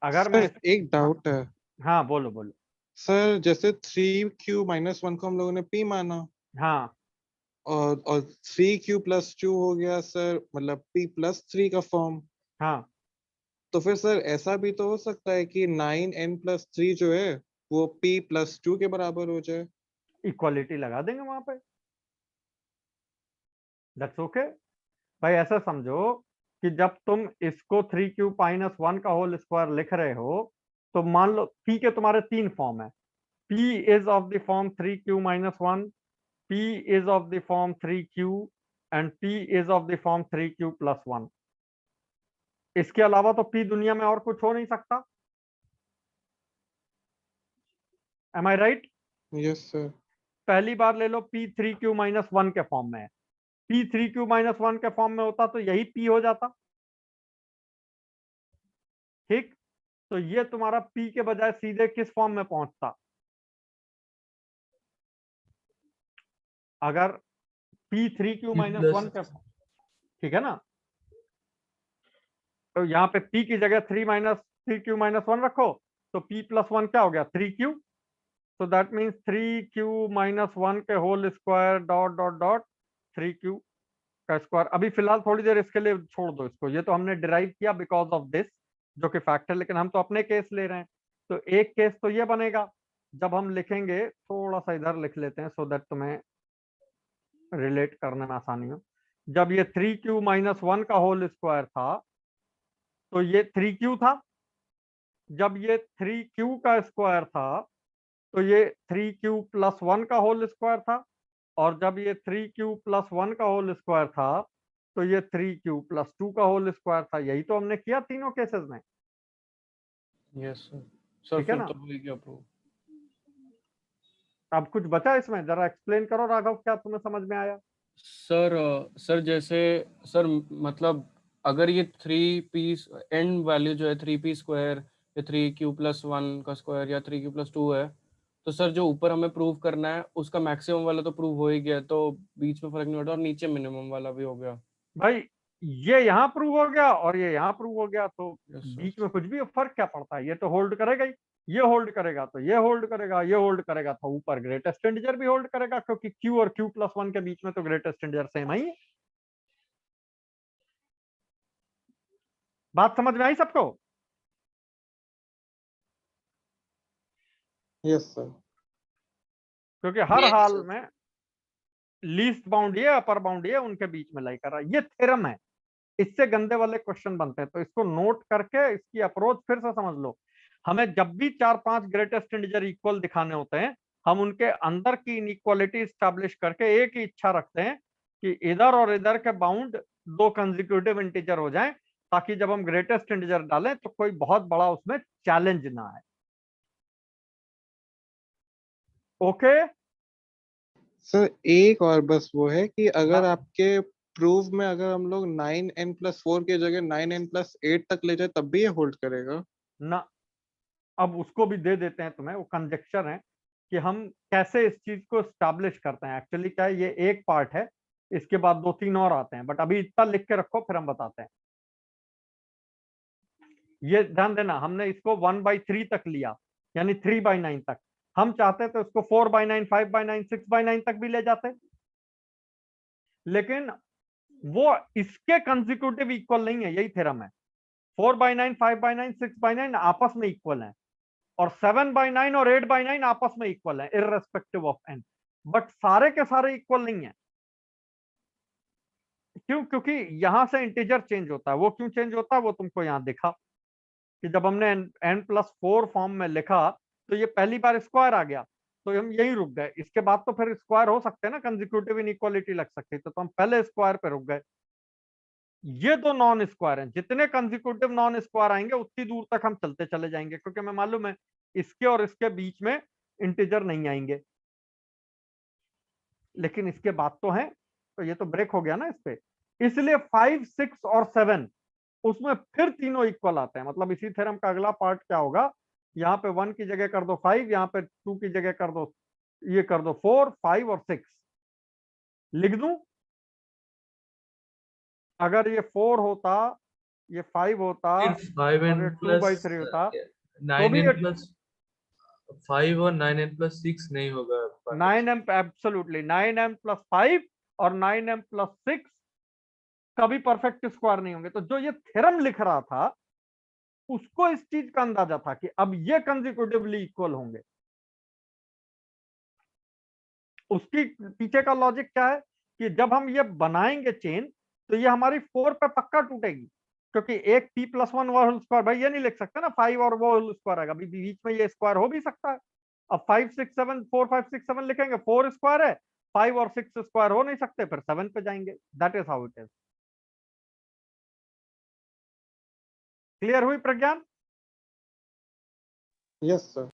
अगर मैं सर एक डाउट है। हाँ बोलो बोलो। सर जैसे 3q माइनस 1 को हम लोगों ने p माना हाँ और 3q प्लस 2 हो गया सर, मतलब p प्लस 3 का फॉर्म। हाँ तो फिर सर ऐसा भी तो हो सकता है कि 9n प्लस 3 जो है वो p प्लस 2 के बराबर हो जाए। इक्वालिटी लगा देंगे वहां पे, दैट्स ओके। भाई ऐसा समझो कि जब तुम इसको 3q माइनस 1 का होल स्क्वायर लिख रहे हो तो मान लो p के तुम्हारे 3 फॉर्म है। p is of the form 3q minus 1, p is of the form 3q, and p is of the form 3q plus 1। इसके अलावा तो p दुनिया में और कुछ हो नहीं सकता। M I right? Yes sir. पहली बार ले लो p 3q माइनस 1 के फॉर्म में है। p 3q माइनस 1 के फॉर्म में होता तो यही p हो जाता। ठीक, तो ये तुम्हारा p के बजाय सीधे किस फॉर्म में पहुंचता? अगर p 3q माइनस 1 के, ठीक है ना, तो यहाँ पे p की जगह 3q माइनस 1 रखो तो p प्लस 1 क्या हो गया? 3q। so that means 3q minus 1 के whole square dot dot dot 3q का स्क्वायर। अभी फिलहाल थोड़ी देर इसके लिए छोड़ दो इसको, ये तो हमने डिराइव किया बिकॉज ऑफ दिस जो कि फैक्ट है, लेकिन हम तो अपने केस ले रहे हैं। तो एक केस तो ये बनेगा, जब हम लिखेंगे थोड़ा सा इधर लिख लेते हैं सो दैट तुम्हें रिलेट करने में आसानी हो। जब ये 3q माइनस 1 का होल स्क्वायर था तो ये 3q था। जब ये 3q का स्क्वायर था तो ये 3q प्लस 1 का होल स्क्वायर था। और जब ये 3q प्लस 1 का होल स्क्वायर था तो ये 3q प्लस 2 का होल स्क्वायर था। यही तो हमने किया तीनों केसेस में। Yes sir. सर ठीक है फिर ना? तो हो गया प्रूव। अब कुछ बचा इसमें? जरा एक्सप्लेन करो राघव, क्या तुम्हें समझ में आया? सर जैसे सर मतलब अगर ये 3p एंड वैल्यू जो है 3p स्क्वायर या 3q प्लस 1 का स्क्वायर या 3q प्लस 2 है, तो सर जो ऊपर हमें प्रूव करना है उसका मैक्सिमम वाला तो प्रूव हो ही गया, तो बीच में फर्क नहीं पड़ता और नीचे मिनिमम वाला भी हो गया। भाई ये यहाँ प्रूव हो गया और ये यहाँ प्रूव हो गया, तो यस सर। बीच में कुछ भी फर्क क्या पड़ता है? ये तो होल्ड करेगा ही। ये होल्ड करेगा तो ये होल्ड करेगा, ये होल्ड करेगा तो ऊपर ग्रेटेस्ट इंटीजर भी होल्ड करेगा, क्योंकि q और q प्लस 1 के बीच में तो ग्रेटेस्ट इंटीजर सेम ही है। बात समझ में आई सबको? Yes sir. क्योंकि हर Yes, हाल sir. में लीस्ट बाउंड ये अपर बाउंड ये उनके बीच में लाई कर रहा है। ये थ्योरम है, इससे गंदे वाले क्वेश्चन बनते हैं, तो इसको नोट करके इसकी अप्रोच फिर से समझ लो। हमें जब भी 4-5 ग्रेटेस्ट इंटीजर इक्वल दिखाने होते हैं, हम उनके अंदर की इनइक्वालिटी स्टैब्लिश करके एक ही इच्छा रखते हैं कि इधर और इधर के बाउंड दो कंसेक्यूटिव इंटीजर हो जाएं, ताकि जब हम ग्रेटेस्ट इंटीजर डालें तो कोई बहुत बड़ा उसमें चैलेंज ना आए। ओके सर एक और बस वो है कि अगर हाँ। आपके प्रूफ में अगर हम लोग 9n+4 की जगह 9n+8 तक ले जाए तब भी ये होल्ड करेगा ना, अब उसको भी दे देते हैं तुम्हें, वो कंजेक्चर है कि हम कैसे इस चीज को स्टैब्लिश करते हैं। एक्चुअली क्या है, ये एक पार्ट है, इसके बाद 2-3 और आते हैं, बट अभी इतना लिख के रखो फिर हम बताते हैं। ये ध्यान देना, हमने इसको 1/3 तक लिया, यानी 3/9 तक। हम चाहते तो इसको 4/9, 5/9, 6/9 तक भी ले जाते, लेकिन वो इसके कंसेक्यूटिव इक्वल नहीं है। यही थ्योरम है, 4/9, 5/9, 6/9 आपस में इक्वल हैं, और 7/9 और 8/9 आपस में इक्वल है इररेस्पेक्टिव ऑफ n। बट सारे के सारे इक्वल नहीं है। क्यों? क्योंकि यहां से इंटीजर चेंज होता है। वो क्यों चेंज होता है वो तुमको यहां दिखा कि जब हमने n+4 फॉर्म में लिखा तो ये पहली बार स्क्वायर आ गया, तो हम यही रुक गए। इसके बाद तो फिर स्क्वायर हो सकते हैं ना, कंसेक्यूटिव इनइक्वालिटी लग सकती है, तो हम पहले स्क्वायर पे रुक गए। ये दो नॉन स्क्वायर हैं, जितने कंसेक्यूटिव नॉन स्क्वायर आएंगे उतनी दूर तक हम चलते चले जाएंगे, क्योंकि हमें मालूम है इसके और इसके बीच में इंटीजर नहीं आएंगे। लेकिन इसके बाद तो है, तो ये तो ब्रेक हो गया ना इस पे। इसलिए 5, 6 और 7 उसमें फिर तीनों इक्वल आते हैं। मतलब इसी थ्योरम का अगला पार्ट क्या होगा, यहाँ पे 1 की जगह कर दो 5, यहाँ पे 2 की जगह कर दो, ये कर दो 4, 5 और 6 लिख दूं। अगर ये 4 होता, ये 5 होता फिर 5n और ये प्लस 2/3 होता, तो 9n भी ये प्लस 5 और 9n प्लस 6 नहीं होगा। 9m एब्सोल्युटली 9m प्लस 5 और 9m प्लस 6 कभी परफेक्ट स्क्वायर नहीं होंगे। तो जो ये थ्योरम लिख रहा था उसको इस चीज का अंदाजा था कि अब ये कंसेक्यूटिवली इक्वल होंगे। उसकी पीछे का लॉजिक क्या है कि जब हम ये बनाएंगे चेन तो ये हमारी 4 पे पक्का टूटेगी, क्योंकि एक p+1 वो होल स्क्वायर, भाई ये नहीं लिख सकते ना 5 और वो होल स्क्वायर आएगा, बीच में ये स्क्वायर हो भी सकता है। अब 5, 6, 7 4, 5, 6, 7 लिखेंगे, 4 स्क्वायर है 5 और 6 स्क्वायर हो नहीं सकते, फिर 7 पे जाएंगे। That is how it is. Clear हुई प्रज्ञान? Yes sir.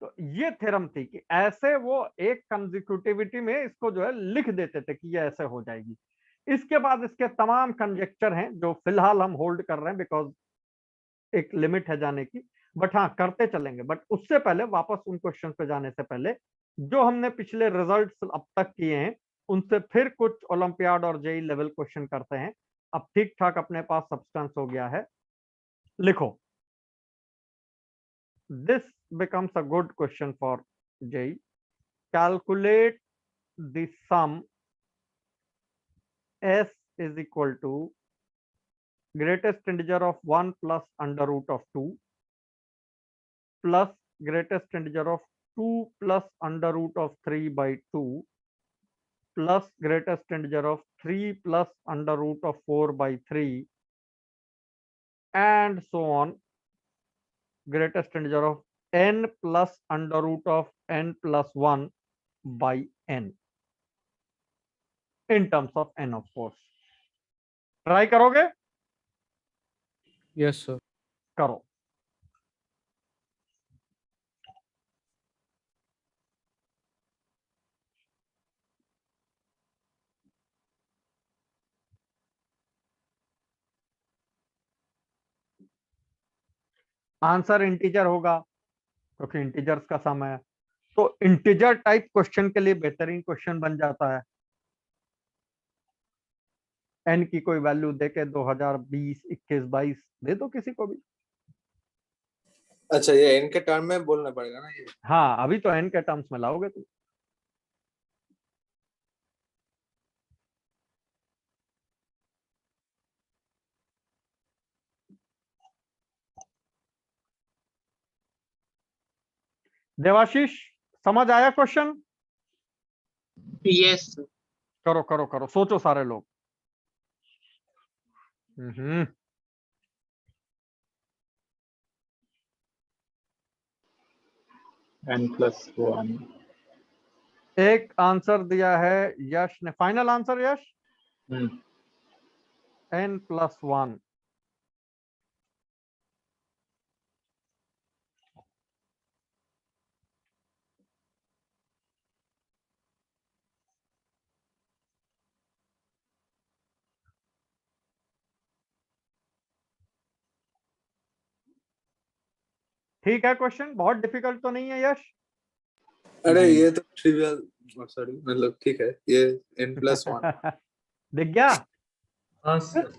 तो ये थ्योरम थी कि ऐसे वो एक कंसेक्यूटिविटी में इसको जो है लिख देते थे कि ये ऐसे हो जाएगी। इसके बाद इसके तमाम कंजेक्चर हैं जो फिलहाल हम होल्ड कर रहे हैं, बिकॉज एक लिमिट है जाने की, बट हाँ करते चलेंगे। बट उससे पहले वापस उन क्वेश्चन पे जाने से पहले, जो हमने पिछले रिजल्ट्स अब तक किए हैं उनसे फिर कुछ ओलंपियाड और जेई लेवल क्वेश्चन करते हैं। अब ठीक ठाक अपने पास सब्सटेंस हो गया है। लिखो, this becomes a good question for JEE. Calculate the sum S is equal to greatest integer of 1 plus under root of 2 plus greatest integer of 2 plus under root of 3 by 2 plus greatest integer of 3 plus under root of 4 by 3 and so on, greatest integer of n plus under root of n plus 1 by n in terms of n of course. Try करोगे? Yes sir. करो। आंसर इंटीजर होगा क्योंकि इंटीजर्स का सम है, तो इंटीजर टाइप क्वेश्चन के लिए बेहतरीन क्वेश्चन बन जाता है। एन की कोई वैल्यू देके 2020, 21, 22 दे दो किसी को भी। अच्छा, ये एन के टर्म में बोलना पड़ेगा ना ये? हाँ, अभी तो एन के टर्म्स में लाओगे तुम। देवाशीष, समझ आया क्वेश्चन? यस। करो करो करो, सोचो सारे लोग। n+1। एक आंसर दिया है यश ने, फाइनल आंसर यश? n+1। ठीक है, क्वेश्चन बहुत डिफिकल्ट तो नहीं है यश? अरे ये तो ट्रिवियल, सॉरी, मतलब ठीक है, ये n+1 दिख गया? हाँ सर।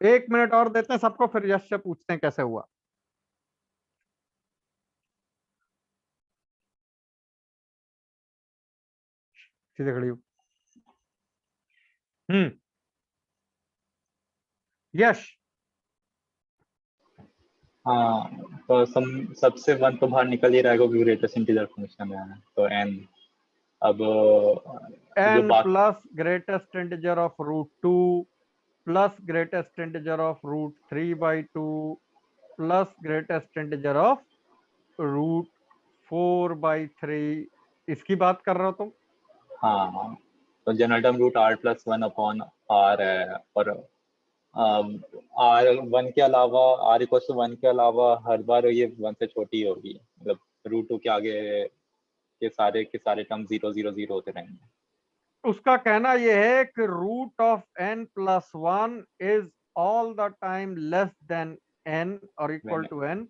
एक मिनट और देते हैं सबको, फिर यश से पूछते हैं कैसे हुआ। सीधे खड़ी हो। यश। हाँ, तो सबसे 1 तो बाहर निकल ही रहेगा क्योंकि ग्रेटेस्ट इंटीजर फंक्शन है, तो n। अब जो n बाकी plus greatest integer of √2 plus greatest integer of √3 by 2 plus greatest integer of √4 by 3, इसकी बात कर रहे हो तुम? हाँ, तो जनरल टर्म √r+1/r है, और r1 के अलावा, r=1 के अलावा हर बार ये 1 से छोटी होगी, मतलब √2 के आगे के सारे टर्म 0 0 0 होते रहेंगे। उसका कहना यह है कि √n+1 is all the time less than n और इक्वल टू n,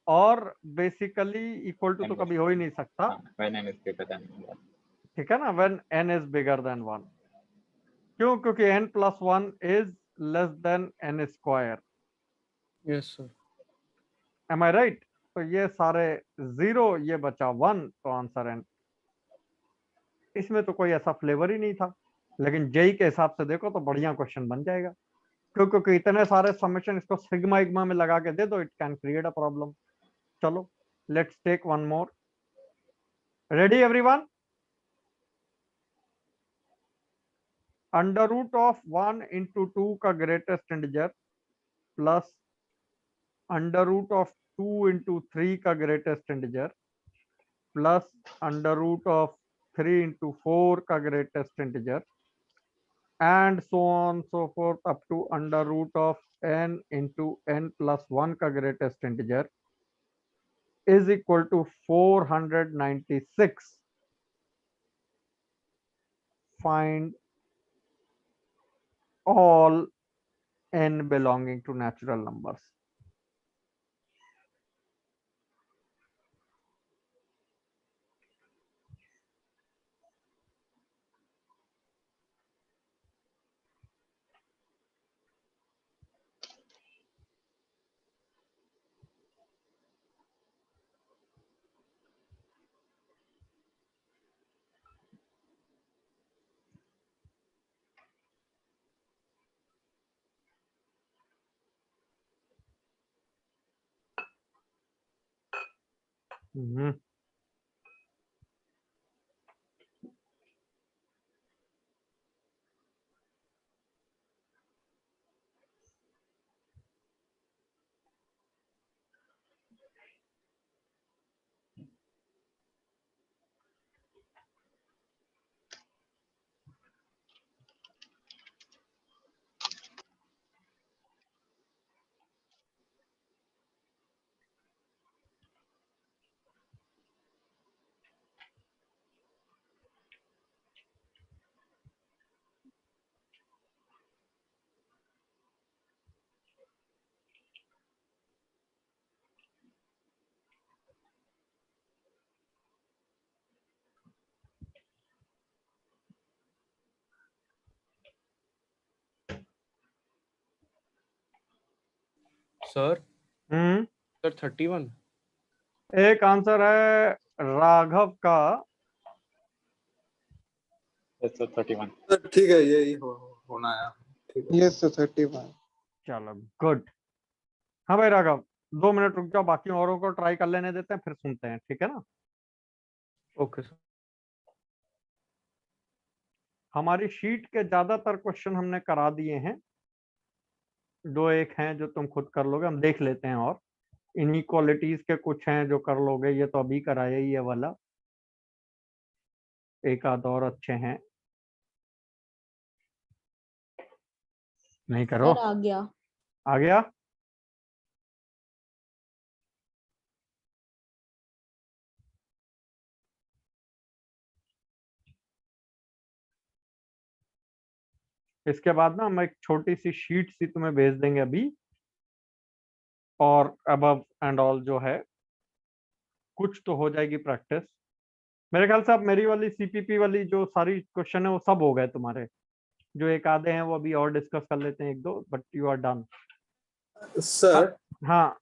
और बेसिकली इक्वल टू तो कभी हो ही नहीं सकता। when n is greater than 1। ठीक है ना, when n is bigger than 1। क्यों? क्योंकि n+1 is less than n square. Yes sir. Am I right? तो ये सारे 0, ये बचा 1, तो आंसर n। इसमें तो कोई ऐसा फ्लेवर ही नहीं था, लेकिन जेई के हिसाब से देखो तो बढ़िया क्वेश्चन बन जाएगा, क्योंकि इतने सारे समेशन इसको सिग्मा इग्मा में लगा के दे दो, it can create a problem. चलो, let's take one more. Ready everyone? Under root of 1 into 2 का greatest integer plus under root of 2 into 3 का greatest integer plus under root of 3 into 4 का greatest integer and so on so forth up to under root of n into n plus 1 का greatest integer is equal to 496. Find all n belonging to natural numbers. Sir hmm sir 31 एक आंसर है राघव का Yes, sir, 31. सर ठीक है, यही होना है। ठीक है। Yes sir 31। चलो गुड। हाँ भाई राघव 2 मिनट रुक जाओ, बाकी औरों को ट्राई कर लेने देते हैं फिर सुनते हैं, ठीक है ना। Okay sir. हमारी शीट के ज्यादातर क्वेश्चन हमने करा दिए हैं, 2-1 हैं जो तुम खुद कर लोगे, हम देख लेते हैं। और इनइक्वालिटीज के कुछ हैं जो कर लोगे, ये तो अभी कराया ही है वाला, एक आध और अच्छे हैं, नहीं करो। सर आ गया। आ गया। इसके बाद ना हम एक छोटी सी शीट सी तुम्हें भेज देंगे अभी, और अबव एंड ऑल जो है कुछ तो हो जाएगी प्रैक्टिस। मेरे ख्याल से अब मेरी वाली सीपीपी वाली जो सारी क्वेश्चन है वो सब हो गए तुम्हारे, जो एक आधे हैं वो अभी और डिस्कस कर लेते हैं 1-2, but you are done. Sir हाँ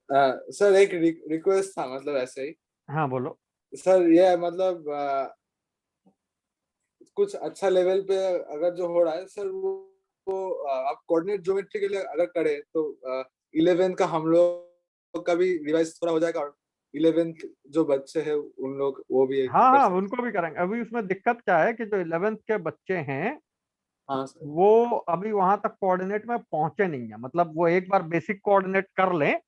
सर एक रिक्वेस्ट था, मतलब ऐसे ही। हाँ बोलो। सर ये मतलब कुछ अच्छा लेवल पे अगर जो हो रहा है सर, वो आप कोऑर्डिनेट ज्योमेट्री के लिए अगर करें तो 11th का हम लोग का भी रिवाइज थोड़ा हो जाएगा, और 11th जो बच्चे हैं उन लोग वो भी हाँ हाँ उनको भी करेंगे। अभी उसमें दिक्कत क्या है कि जो 11th के बच्चे हैं हाँ सर। वो अभी वहां तक कोऑर्डिनेट में पहुंचे नहीं है, मतलब वो एक बार बेसिक कोऑर्डिनेट कर लें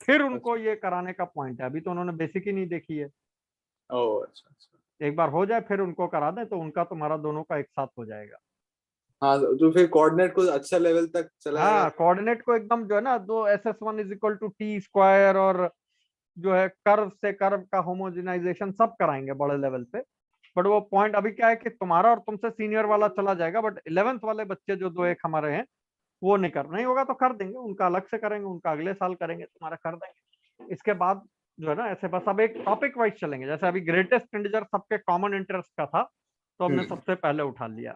फिर उनको ये कराने का पॉइंट है। अभी तो उन्होंने बेसिक ही नहीं देखी है। ओह अच्छा। एक बार हो जाए फिर उनको करा दें तो उनका तुम्हारा दोनों का एक साथ हो जाएगा। हाँ तो फिर कोऑर्डिनेट को अच्छा लेवल तक चला हाँ जाएगा। कोऑर्डिनेट को एकदम जो है ना, दो SS1 is equal to t square और जो है कर्व से कर्व का होमोजेनाइजेशन सब कराएंगे बड़े लेवल पे। बट वो पॉइंट अभी क्या है कि तुम्हारा और तुमसे सीनियर वाला चला जाएगा, बट 11th वाले बच्चे जो 2-1 हमारे हैं वो नहीं कर, नहीं होगा तो कर देंगे, उनका अलग से करेंगे, उनका अगले साल करेंगे, तुम्हारा कर देंगे। इसके बाद जो है ना ऐसे बस अब एक टॉपिक वाइज चलेंगे। जैसे अभी ग्रेटेस्ट इंटीजर सबके कॉमन इंटरेस्ट का था तो हमने सबसे पहले उठा लिया।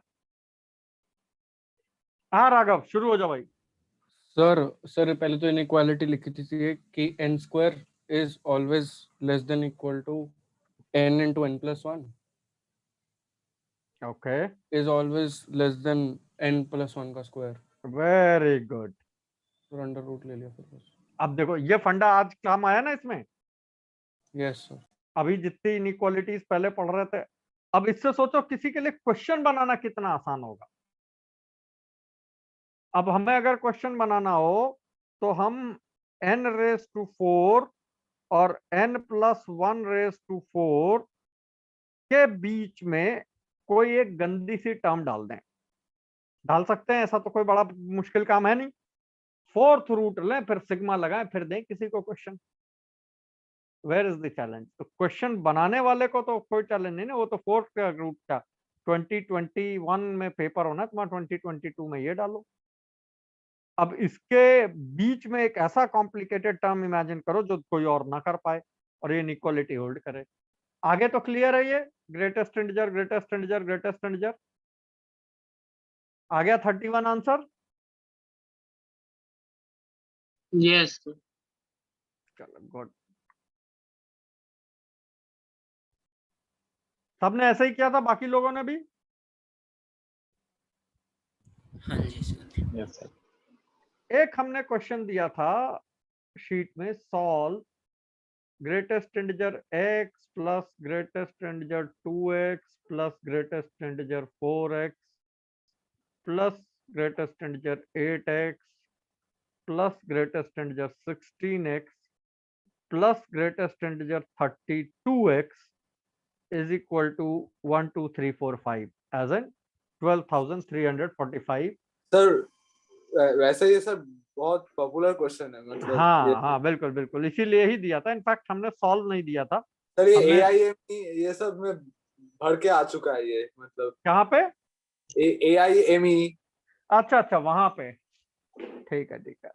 हाँ राघव शुरू हो जाओ भाई। सर पहले तो इनइक्वालिटी लिखी थी कि n² is always less than equal to n into n plus 1 okay is always less than n plus 1 का स्क्वायर। Very good. और अंडर रूट ले लिया फिर बस। अब देखो ये फंडा आज काम आया ना इसमें। Yes sir. अभी जितनी इनइक्वालिटीज पहले पढ़ रहे थे, अब इससे सोचो किसी के लिए क्वेश्चन बनाना कितना आसान होगा। अब हमें अगर क्वेश्चन बनाना हो तो हम n⁴ और n+1⁴ के बीच में कोई एक गंदी सी टर्म डाल दें। डाल सकते हैं, ऐसा तो कोई बड़ा मुश्किल काम है नहीं। फोर्थ रूट लें, फिर सिग्मा लगाएं, फिर दें किसी को question. Where is the challenge? तो क्वेश्चन बनाने वाले को तो कोई चैलेंज नहीं ना, वो तो फोर्थ का रूट का 2021 में पेपर होना, तुम्हारा 2022 में ये डालो। अब इसके बीच में एक ऐसा कॉम्प्लिकेटेड टर्म इमेजिन करो जो कोई और ना कर पाए और ये इनइक्वालिटी होल्ड करे। आगे तो क्लियर है ये, greatest integer greatest integer greatest integer. आ गया 31 आंसर। यस चलो गुड। सबने ऐसे ही किया था, बाकी लोगों ने भी? हाँ जी सर। Yes sir. एक हमने क्वेश्चन दिया था शीट में, solve greatest integer x plus greatest integer 2x plus greatest integer 4x plus greatest integer 8x plus greatest integer 16x plus greatest integer 32x is equal to 1 2 3 4 5 as in 12,345। Sir वैसे ये सर बहुत पॉपुलर क्वेश्चन है, मतलब हाँ हाँ बिल्कुल बिल्कुल, इसीलिए ही दिया था। इनफैक्ट हमने सॉल्व नहीं दिया था सर। ये हमने। AIME ये सब में भर के आ चुका है ये, मतलब कहाँ पे? AIME। अच्छा अच्छा, वहां पे। ठीक है ठीक है।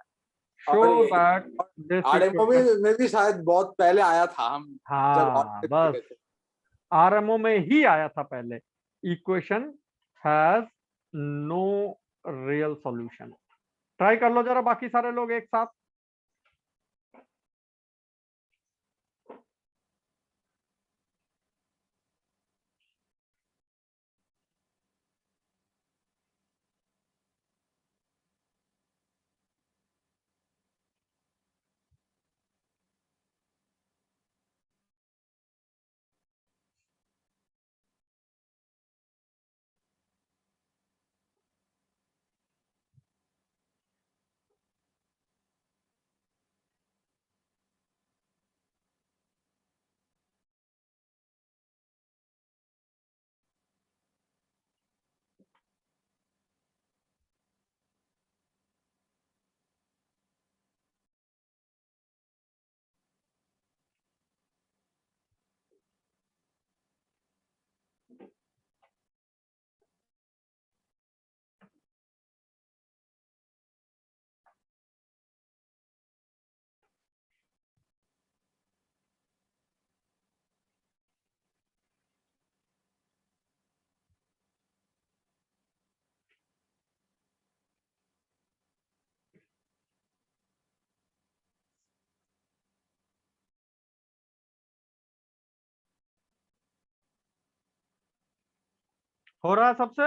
शो और दैट दिस RMO में भी शायद बहुत पहले आया था, हम जब हाँ बस RMO में ही आया था पहले। Equation has no real solution. Try कर लो जरा बाकी सारे लोग एक साथ। हो रहा है सबसे?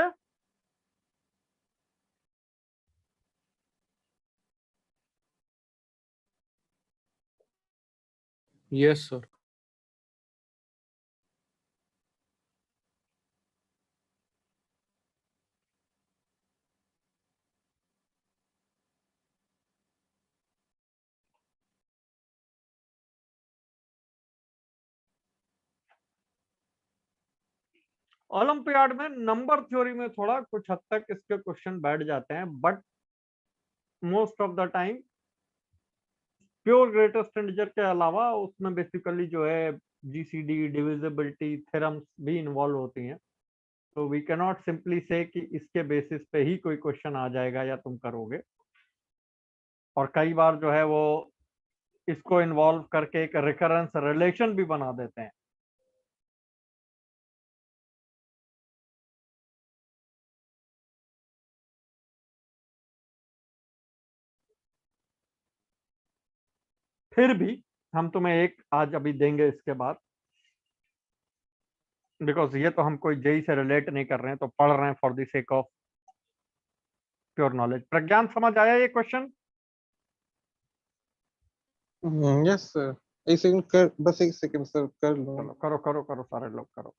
Yes sir. ओलंपियाड में नंबर थ्योरी में थोड़ा कुछ हद तक इसके क्वेश्चन बैठ जाते हैं, but most of the time pure greatest integer के अलावा उसमें बेसिकली जो है GCD डिविजिबिलिटी थ्योरम्स भी इन्वॉल्व होती हैं। तो वी कैन नॉट सिंपली से कि इसके बेसिस पे ही कोई क्वेश्चन आ जाएगा या तुम करोगे। और कई बार जो है वो इसको इन्वॉल्व करके एक रिकरेंस रिलेशन भी बना देते हैं। फिर भी हम तुम्हें एक आज अभी देंगे इसके बाद, बिकॉज ये तो हम कोई जेई से रिलेट नहीं कर रहे हैं, तो पढ़ रहे हैं for the sake of pure knowledge. Pragyan समझ आया ये क्वेश्चन? Yes sir. एक सेकंड कर, बस एक सेकंड सर, कर लो। चलो करो करो करो, सारे लोग करो।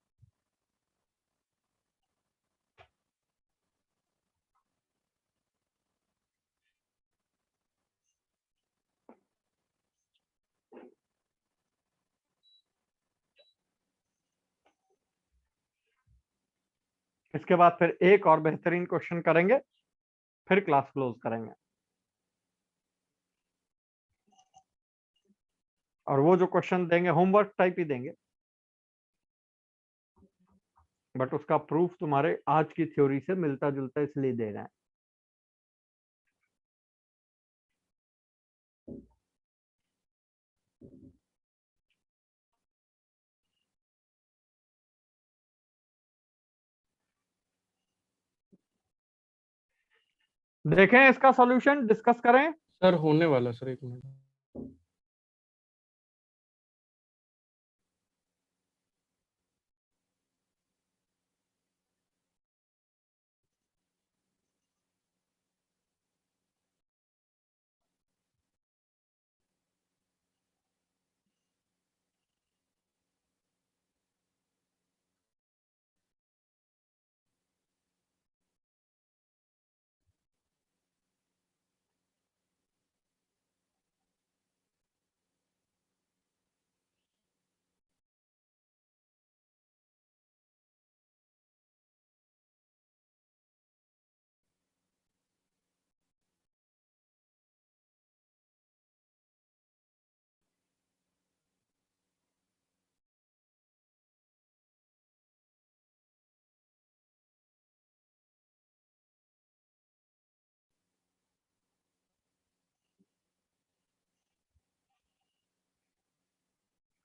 इसके बाद फिर एक और बेहतरीन क्वेश्चन करेंगे, फिर क्लास क्लोज करेंगे। और वो जो क्वेश्चन देंगे होमवर्क टाइप ही देंगे, बट उसका प्रूफ तुम्हारे आज की थ्योरी से मिलता जुलता इसलिए दे रहे हैं। देखें इसका सॉल्यूशन, डिस्कस करें। सर होने वाला सर, 1 मिनट।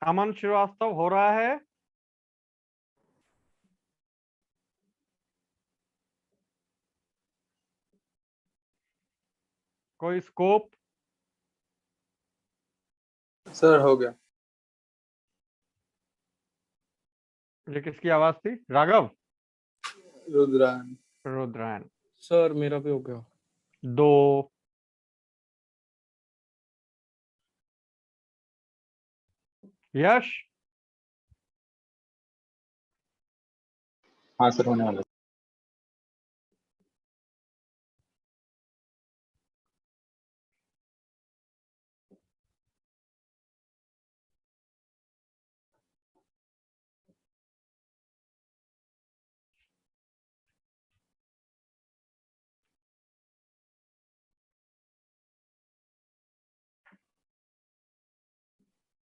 अमन श्रीवास्तव हो रहा है? कोई स्कोप? सर हो गया। ये किसकी आवाज थी? राघव? रुद्रान। रुद्रान। सर मेरा भी हो गया। 2। यश? हाँ सर होने वाला है।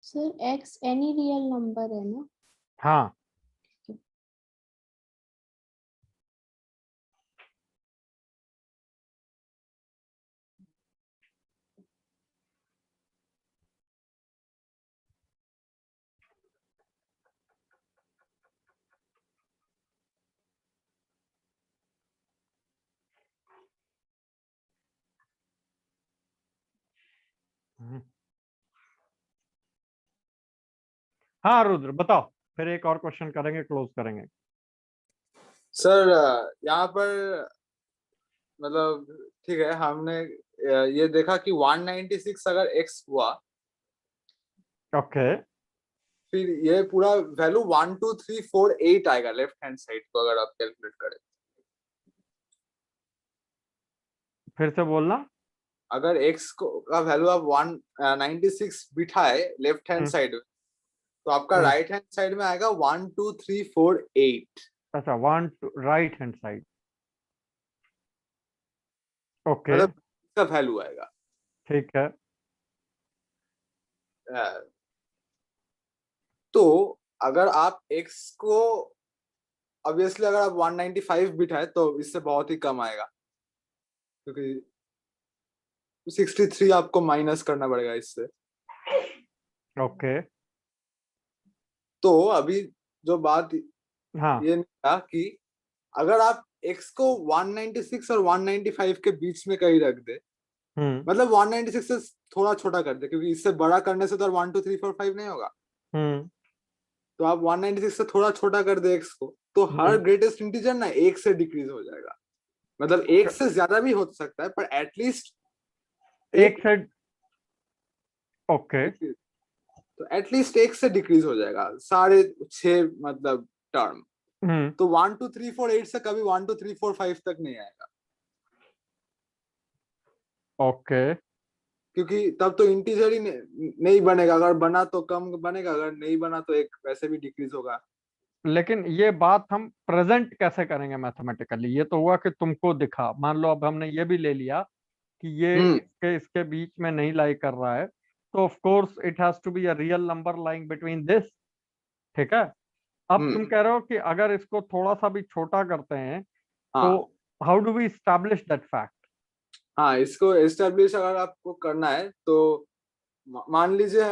Sir x any real number है ना? हाँ। हाँ रुद्र बताओ, फिर एक और क्वेश्चन करेंगे, क्लोज करेंगे। सर यहाँ पर मतलब ठीक है, हमने ये देखा कि 196 अगर x हुआ, ओके। फिर ये पूरा वैल्यू 1 2 3 4 8 आएगा लेफ्ट हैंड साइड को अगर आप कैलकुलेट करें। फिर से बोलना। अगर x को का वैल्यू आप 196 बिठाए लेफ्ट हैंड साइड में, तो आपका राइट हैंड साइड में आएगा 1 2 3 4 8। अच्छा 1 राइट हैंड साइड। ओके मतलब इसका वैल्यू आएगा। ठीक है। तो अगर आप x को ऑब्वियसली अगर आप 195 बिठाए तो इससे बहुत ही कम आएगा, क्योंकि 63 आपको माइनस करना पड़ेगा इससे। ओके। तो अभी जो बात हाँ। ये निकला कि अगर आप x को 196 और 195 के बीच में कहीं रख दे, मतलब 196 से थोड़ा छोटा कर दे, क्योंकि इससे बड़ा करने से तो 1 2 3 4 5 नहीं होगा। तो आप 196 से थोड़ा छोटा कर दे x को, तो हर ग्रेटेस्ट इंटीजर ना 1 से डिक्रीज हो जाएगा। मतलब 1 से ज्यादा भी हो सकता है, पर एटलीस्ट 1 से। ओके। तो एटलीस्ट 1 से डिक्रीज हो जाएगा 6.5 मतलब टर्म। तो 1 2 3 4 8 से कभी 1 2 3 4 5 तक नहीं आएगा। ओके। क्योंकि तब तो इंटीजर ही नहीं बनेगा, अगर बना तो कम बनेगा, अगर नहीं बना तो एक वैसे भी डिक्रीज होगा। लेकिन ये बात हम प्रेजेंट कैसे करेंगे मैथमेटिकली? ये तो हुआ कि तुमको दिखा, मान लो अब हमने ये भी ले लिया कि ये इसके बीच में नहीं लाई कर रहा है, तो of course it has to be a real number lying between this, ठीक है। अब तुम कह रहे हो कि अगर इसको थोड़ा सा भी छोटा करते हैं तो how do we establish that fact? हाँ, इसको एस्टेब्लिश अगर आपको करना है तो मान लीजिए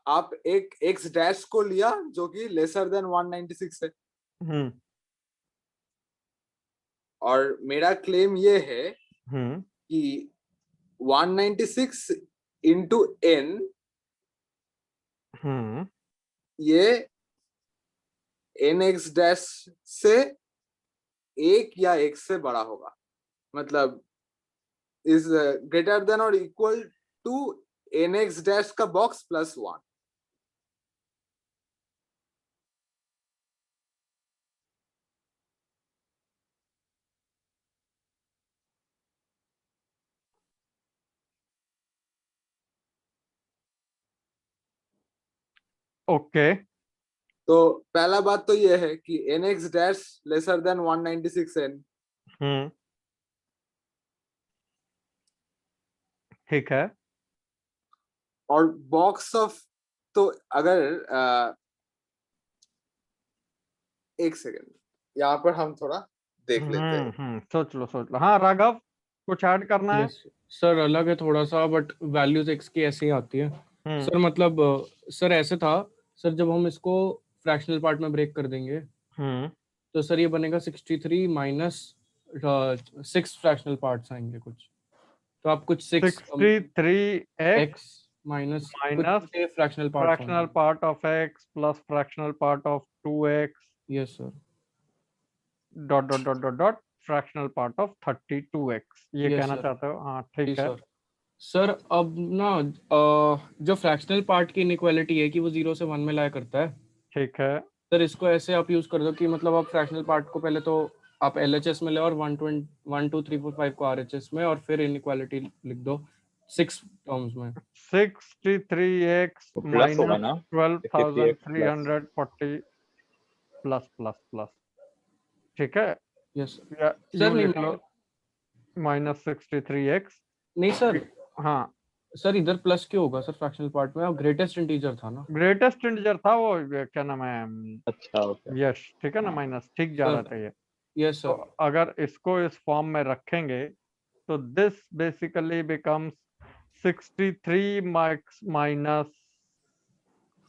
आप एक x डैश को लिया जो कि लेसर देन 196 है, और मेरा क्लेम ये है कि 196 इंटू n ये nx डैश से एक या एक से बड़ा होगा, मतलब इज ग्रेटर देन और इक्वल टू nx डैश का बॉक्स प्लस 1। ओके, तो पहला बात तो ये है कि nx dash lesser than 196n। ठीक है। और बॉक्स ऑफ, तो अगर एक सेकेंड यहाँ पर हम थोड़ा देख लेते हैं। सोच लो। हाँ राघव, कुछ ऐड करना है? सर अलग है थोड़ा सा, बट वैल्यूज एक्स की ऐसी ही आती है। सर मतलब सर ऐसे था सर, जब हम इसको फ्रैक्शनल पार्ट में ब्रेक कर देंगे तो सर ये बनेगा 63 माइनस 6 फ्रैक्शनल पार्ट्स आएंगे कुछ, तो आप कुछ 63x minus fractional part of x plus fractional part of 2x, yes sir, dot dot dot dot dot fractional part of 32x, ये Yes, कहना sir. चाहते हो? हाँ ठीक है सर। अब ना जो फ्रैक्शनल पार्ट की इनइक्वालिटी है कि वो 0 से 1 में लाया करता है, ठीक है सर इसको ऐसे आप यूज कर दो कि मतलब आप फ्रैक्शनल पार्ट को पहले तो आप LHS में ले और 1 2 3 4 5 को RHS में, और फिर इनइक्वालिटी लिख दो 6 टर्म्स में। 63x प्लस होगा ना, 12,340 प्लस प्लस प्लस, ठीक है। यस सर लिख लो माइनस 63x। नहीं सर, हाँ सर इधर प्लस क्यों होगा सर? फ्रैक्शनल पार्ट में ग्रेटेस्ट इंटीजर था ना, ग्रेटेस्ट इंटीजर था वो, क्या नाम है? अच्छा ओके, यस ठीक है ना, माइनस ठीक जा रहा था ये। Yes sir. तो अगर इसको इस फॉर्म में रखेंगे तो this basically becomes 63 minus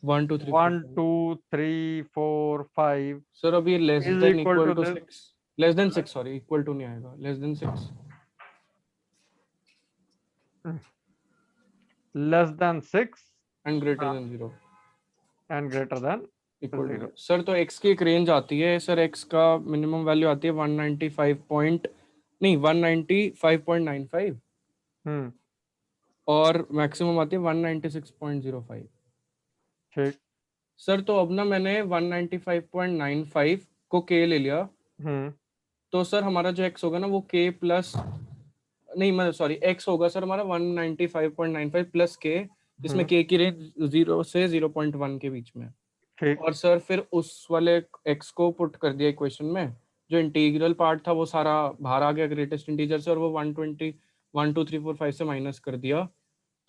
1 2 3 4 5। Sir अभी less is than equal equal to to this. 6, less than 6 sorry, equal to नहीं आएगा, less than 6, less than 6 and greater than 0, and greater than equal 0। Two. Sir तो x की एक रेंज आती है सर, x का मिनिमम वैल्यू आती है 195.95 और मैक्सिमम आती है 196.05। ठीक सर तो अब ना मैंने 195.95 को k ले लिया, तो सर हमारा जो x होगा ना वो k प्लस नहीं, मैं सॉरी x होगा सर हमारा 195.95 प्लस k, जिसमें k की रेंज 0 से 0.1 के बीच में। और सर फिर उस वाले x को पुट कर दिया इक्वेशन में, जो इंटीग्रल पार्ट था वो सारा बाहर आ गया ग्रेटेस्ट इंटीजर से, और वो 120 1 2 3 4 5 से माइनस कर दिया,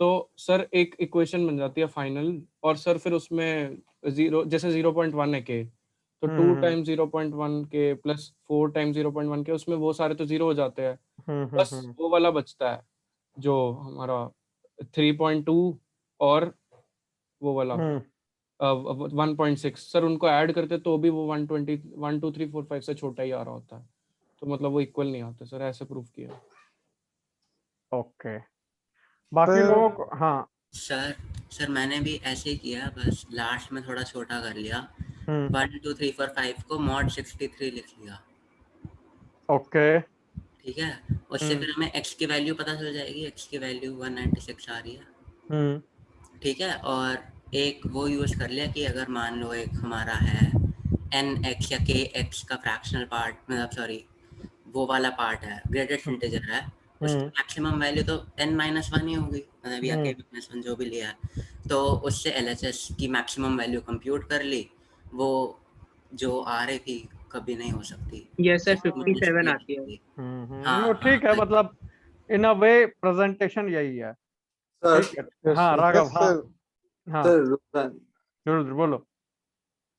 तो सर एक इक्वेशन बन जाती है फाइनल। और सर फिर उसमें 0 जैसे 0.1 है के, तो 2 टाइम्स 0.1 के प्लस 4 टाइम्स 0.1 के, उसमें वो सारे तो 0 हो जाते हैं, बस वो वाला बचता है जो हमारा 3.2 और वो वाला 1.6। सर उनको ऐड करते तो भी वो 120 1 2 3 4 5 से छोटा ही आ रहा होता है, तो मतलब वो इक्वल नहीं आते सर, ऐसे प्रूफ किया। ओके, बाकी लोगों को? हाँ सर मैंने भी ऐसे ही किया, बस लास्ट में थोड़ा छोटा कर लिया, 1 2 3 4 5 को mod 63 लिख लिया। ओके ठीक है, उससे फिर हमें x की वैल्यू पता चल जाएगी, x की वैल्यू 196 आ रही है। ठीक है, और एक वो यूज कर लिया कि अगर मान लो एक हमारा है nx या kx का फ्रैक्शनल पार्ट, मतलब सॉरी वो वाला पार्ट है, ग्रेटेस्ट इंटीजर है, उसकी मैक्सिमम वैल्यू तो n-1 ही होगी, मतलब या k-1 जो भी लिया है, तो उससे LHS की मैक्सिमम वैल्यू कंप्यूट कर ली, वो जो आ रही थी कभी नहीं हो सकती। यस सर, जितनी 57 मुश्किल आती है। थी। वो हाँ ठीक है, वही। मतलब इन अ वे प्रेजेंटेशन यही है। सर ठीक है, यस हाँ सर, राघव, यस हाँ सर। हाँ सर रुद्रन, जरूर बोलो।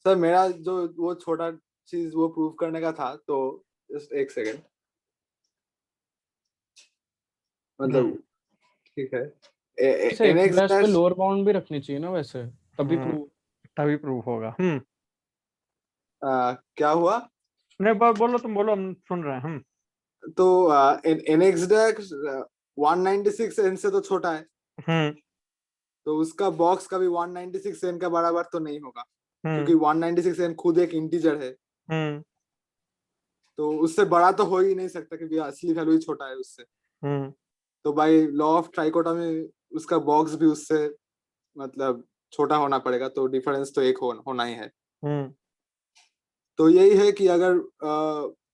सर मेरा जो वो छोटा चीज वो प्रूव करने का था, तो जस्ट एक सेकेंड, मतलब ठीक है। वैसे एन एक्स एक्सप्रेस पे डैश, लोअर बाउंड भी रखनी चाहिए ना वैसे, तभी हम्म, प्रूव। तभी प्रूव होगा। क्या हुआ? नहीं बोलो, तुम बोलो, हम सुन रहे हैं। तो एन एक्स डैश 196 एन से तो छोटा है, तो उसका बॉक्स कभी 196 एन का बराबर तो नहीं होगा, क्योंकि 196 एन खुद एक इंटीजर है, तो उससे बड़ा तो हो ही नहीं सकता, क्योंकि असली वैल्यू ही छोटा है उससे। तो बाय लॉ ऑफ ट्राइकोटोमी उसका बॉक्स भी उससे मतलब छोटा होना पड़ेगा, तो डिफरेंस तो एक होना ही है। तो यही है कि अगर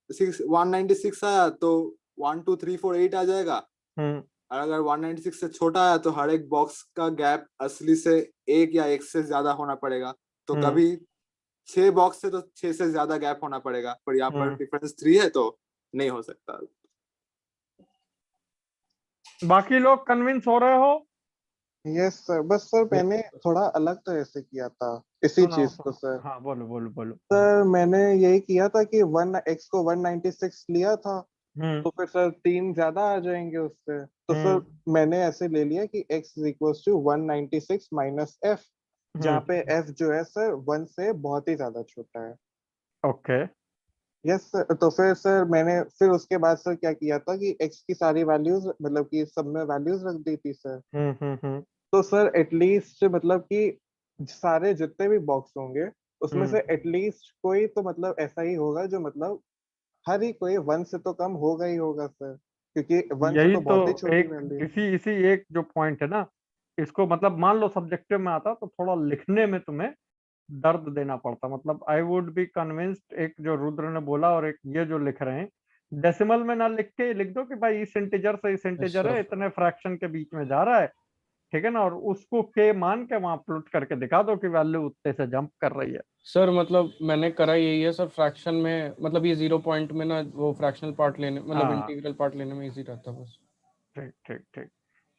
196 आया तो 1 2 3 4 8 आ जाएगा, और अगर 196 से छोटा आया तो हर एक बॉक्स का गैप असली से 1 या 1 से ज्यादा होना पड़ेगा। तो कभी 6 बॉक्स से तो 6 से ज्यादा गैप होना पड़ेगा, पर यहाँ पर डिफरेंस 3 है तो नहीं हो सकता। बाकी लोग कन्विंस हो रहे हो? यस सर, बस सर मैंने थोड़ा अलग तरह से किया था इसी सुनाओ, चीज को सर। हाँ बोलो बोलो बोलो। सर मैंने यही किया था कि 1x को 196 लिया था, तो फिर सर 3 ज्यादा आ जाएंगे उससे, तो सर मैंने ऐसे ले लिया कि x is equal to 196 minus f, जहाँ पे f जो है सर 1 से बहुत ही ज्यादा छोटा है। ओके। यस सर, तो फिर सर मैंने फिर उसके बाद सर क्या किया था कि x की सारी वैल्यूज मतलब कि सब में वैल्यूज रख दी थी सर। तो सर एटलीस्ट मतलब कि सारे जितने भी बॉक्स होंगे उसमें से एटलीस्ट कोई तो मतलब ऐसा ही होगा जो मतलब हर ही कोई 1 से तो कम होगा ही होगा सर, क्योंकि 1 से यही तो तो बहुत ही छोटी एक वैल्यू है। इसी इसी एक जो पॉइंट है ना, इसको मतलब मान लो सब्जेक्टिव में आता तो थोड़ा लिखने में तुम्हें दर्द देना पड़ता। मतलब आई वुड बी कन्विंस्ड, एक जो रुद्र ने बोला और एक ये जो लिख रहे हैं, डेसिमल में ना लिख के लिख दो कि भाई इस इंटीजर से इस इंटीजर है, इतने फ्रैक्शन के बीच में जा रहा है, ठीक है ना, और उसको के मान के वहां प्लॉट करके दिखा दो कि वैल्यू उतने से जंप कर रही है। सर मतलब मैंने करा यही है सर, फ्रैक्शन में मतलब ये 0 पॉइंट में ना वो फ्रैक्शनल पार्ट लेने मतलब इंटीग्रल पार्ट लेने में इजी रहता है बस। ठीक ठीक ठीक,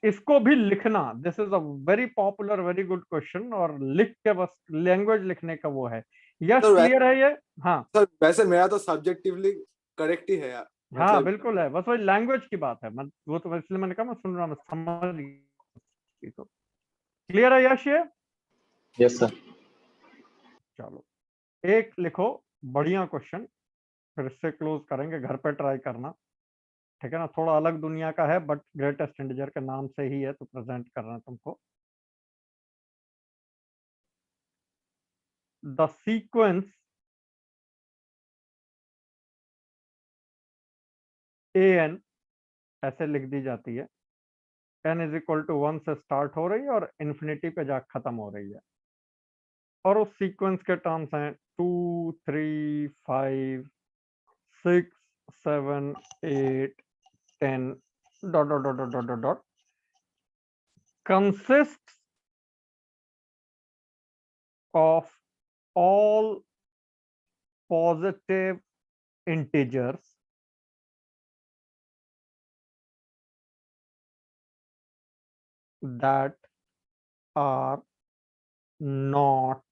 इसको भी लिखना, this is a very popular very good question, और लिख के बस लैंग्वेज लिखने का वो है। यस सर क्लियर है ये? हाँ सर वैसे मेरा तो सब्जेक्टिवली करेक्ट ही है यार, हाँ मतलब बिल्कुल है, बस वही लैंग्वेज की बात है। वो तो इसलिए मैंने कहा मैं सुन रहा, मैं समझ गई। तो क्लियर है यश ये? Yes sir. चलो एक लिखो बढ़िया क्वेश्चन, फिर इससे क्लोज करेंगे, घर पे ट्राई करना, ठीक है ना। थोड़ा अलग दुनिया का है बट ग्रेटेस्ट इंटीजर के नाम से ही है तो प्रेजेंट कर रहे हैं तुमको। द सीक्वेंस an ऐसे लिख दी जाती है, n इज इक्वल टू 1 से स्टार्ट हो रही है और इन्फिनिटी पे जा खत्म हो रही है, और उस सीक्वेंस के टर्म्स हैं 2 3 5 6 7 8 10 dot dot dot dot dot dot consists of all positive integers that are not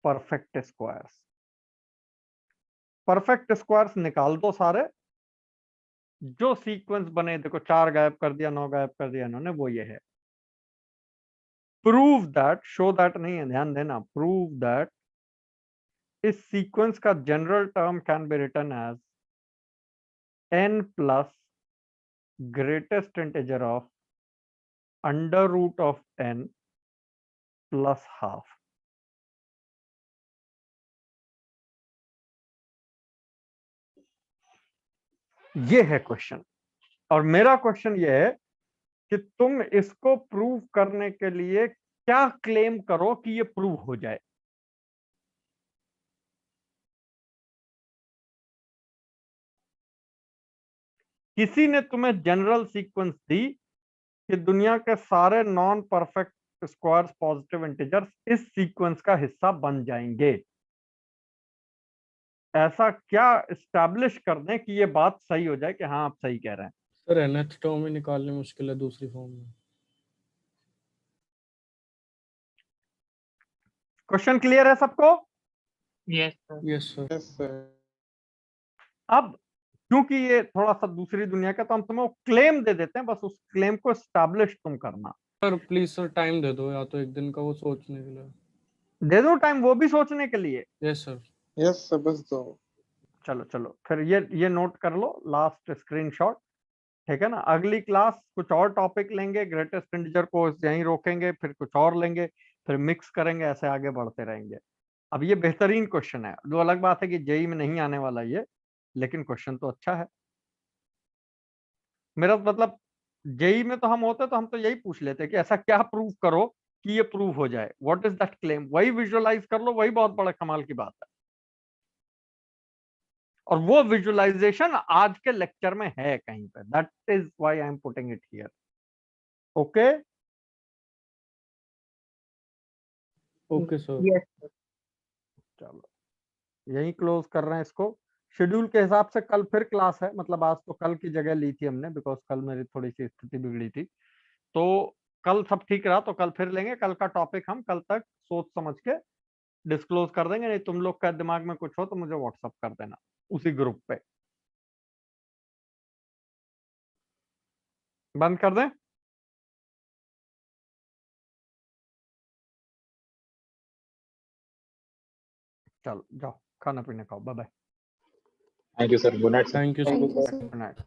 perfect squares। Perfect squares निकाल दो सारे, जो सीक्वेंस बने, देखो 4 गायब कर दिया, 9 गायब कर दिया इन्होंने, वो ये है। प्रूव दैट, शो दैट नहीं है, ध्यान देना, प्रूव दैट इस सीक्वेंस का general term can be written as n plus greatest integer of under root of n plus half. ये है क्वेश्चन, और मेरा क्वेश्चन ये है कि तुम इसको प्रूव करने के लिए क्या क्लेम करो कि ये प्रूव हो जाए। किसी ने तुम्हें जनरल सीक्वेंस दी कि दुनिया के सारे non perfect squares positive integers इस सीक्वेंस का हिस्सा बन जाएंगे, ऐसा क्या एस्टैब्लिश कर दें कि ये बात सही हो जाए कि हाँ आप सही कह रहे हैं। सर nth टर्म ही निकालनी मुश्किल है दूसरी फॉर्म में। क्वेश्चन क्लियर है सबको? Yes sir. Yes sir. Yes sir. अब क्योंकि ये थोड़ा सा दूसरी दुनिया का, तो हम तुम्हें क्लेम दे देते हैं, बस उस क्लेम को एस्टैब्लिश तुम करना। सर प्लीज सर टाइम दे दो, या तो एक दिन का वो सोचने के लिए। दे दो टाइम वो भी सोचने के लिए? Yes sir. यस सर, बस दो। चलो चलो फिर ये नोट कर लो, लास्ट स्क्रीनशॉट, ठीक है ना। अगली क्लास कुछ और टॉपिक लेंगे, ग्रेटेस्ट इंटीजर को यहीं रोकेंगे, फिर कुछ और लेंगे, फिर मिक्स करेंगे, ऐसे आगे बढ़ते रहेंगे। अब ये बेहतरीन क्वेश्चन है, जो अलग बात है कि जेई में नहीं आने वाला ये, लेकिन क्वेश्चन तो अच्छा है। मेरा मतलब जेई में तो हम होते तो हम तो यही पूछ लेते कि ऐसा क्या प्रूव करो कि ये प्रूव हो जाए, व्हाट इज दैट क्लेम, वही विजुअलाइज कर लो, वही बहुत बड़ा कमाल की बात है। और वो विजुअलाइजेशन आज के लेक्चर में है कहीं पे, that is why I am putting it here. Okay okay sir. Yes sir. चलो यही क्लोज कर रहे हैं इसको। शेड्यूल के हिसाब से कल फिर क्लास है, मतलब आज तो कल की जगह ली थी हमने, बिकॉज कल मेरी थोड़ी सी स्थिति बिगड़ी थी। तो कल सब ठीक रहा तो कल फिर लेंगे। कल का टॉपिक हम कल तक सोच समझ के डिस्क्लोज कर देंगे, नहीं तुम लोग का दिमाग में कुछ हो तो मुझे व्हाट्सअप कर देना उसी ग्रुप पे। बंद कर दें? चलो जाओ खाना पीने खाओ, bye bye. Thank you sir, good night sir. Thank you thank you sir. Sir. Good night.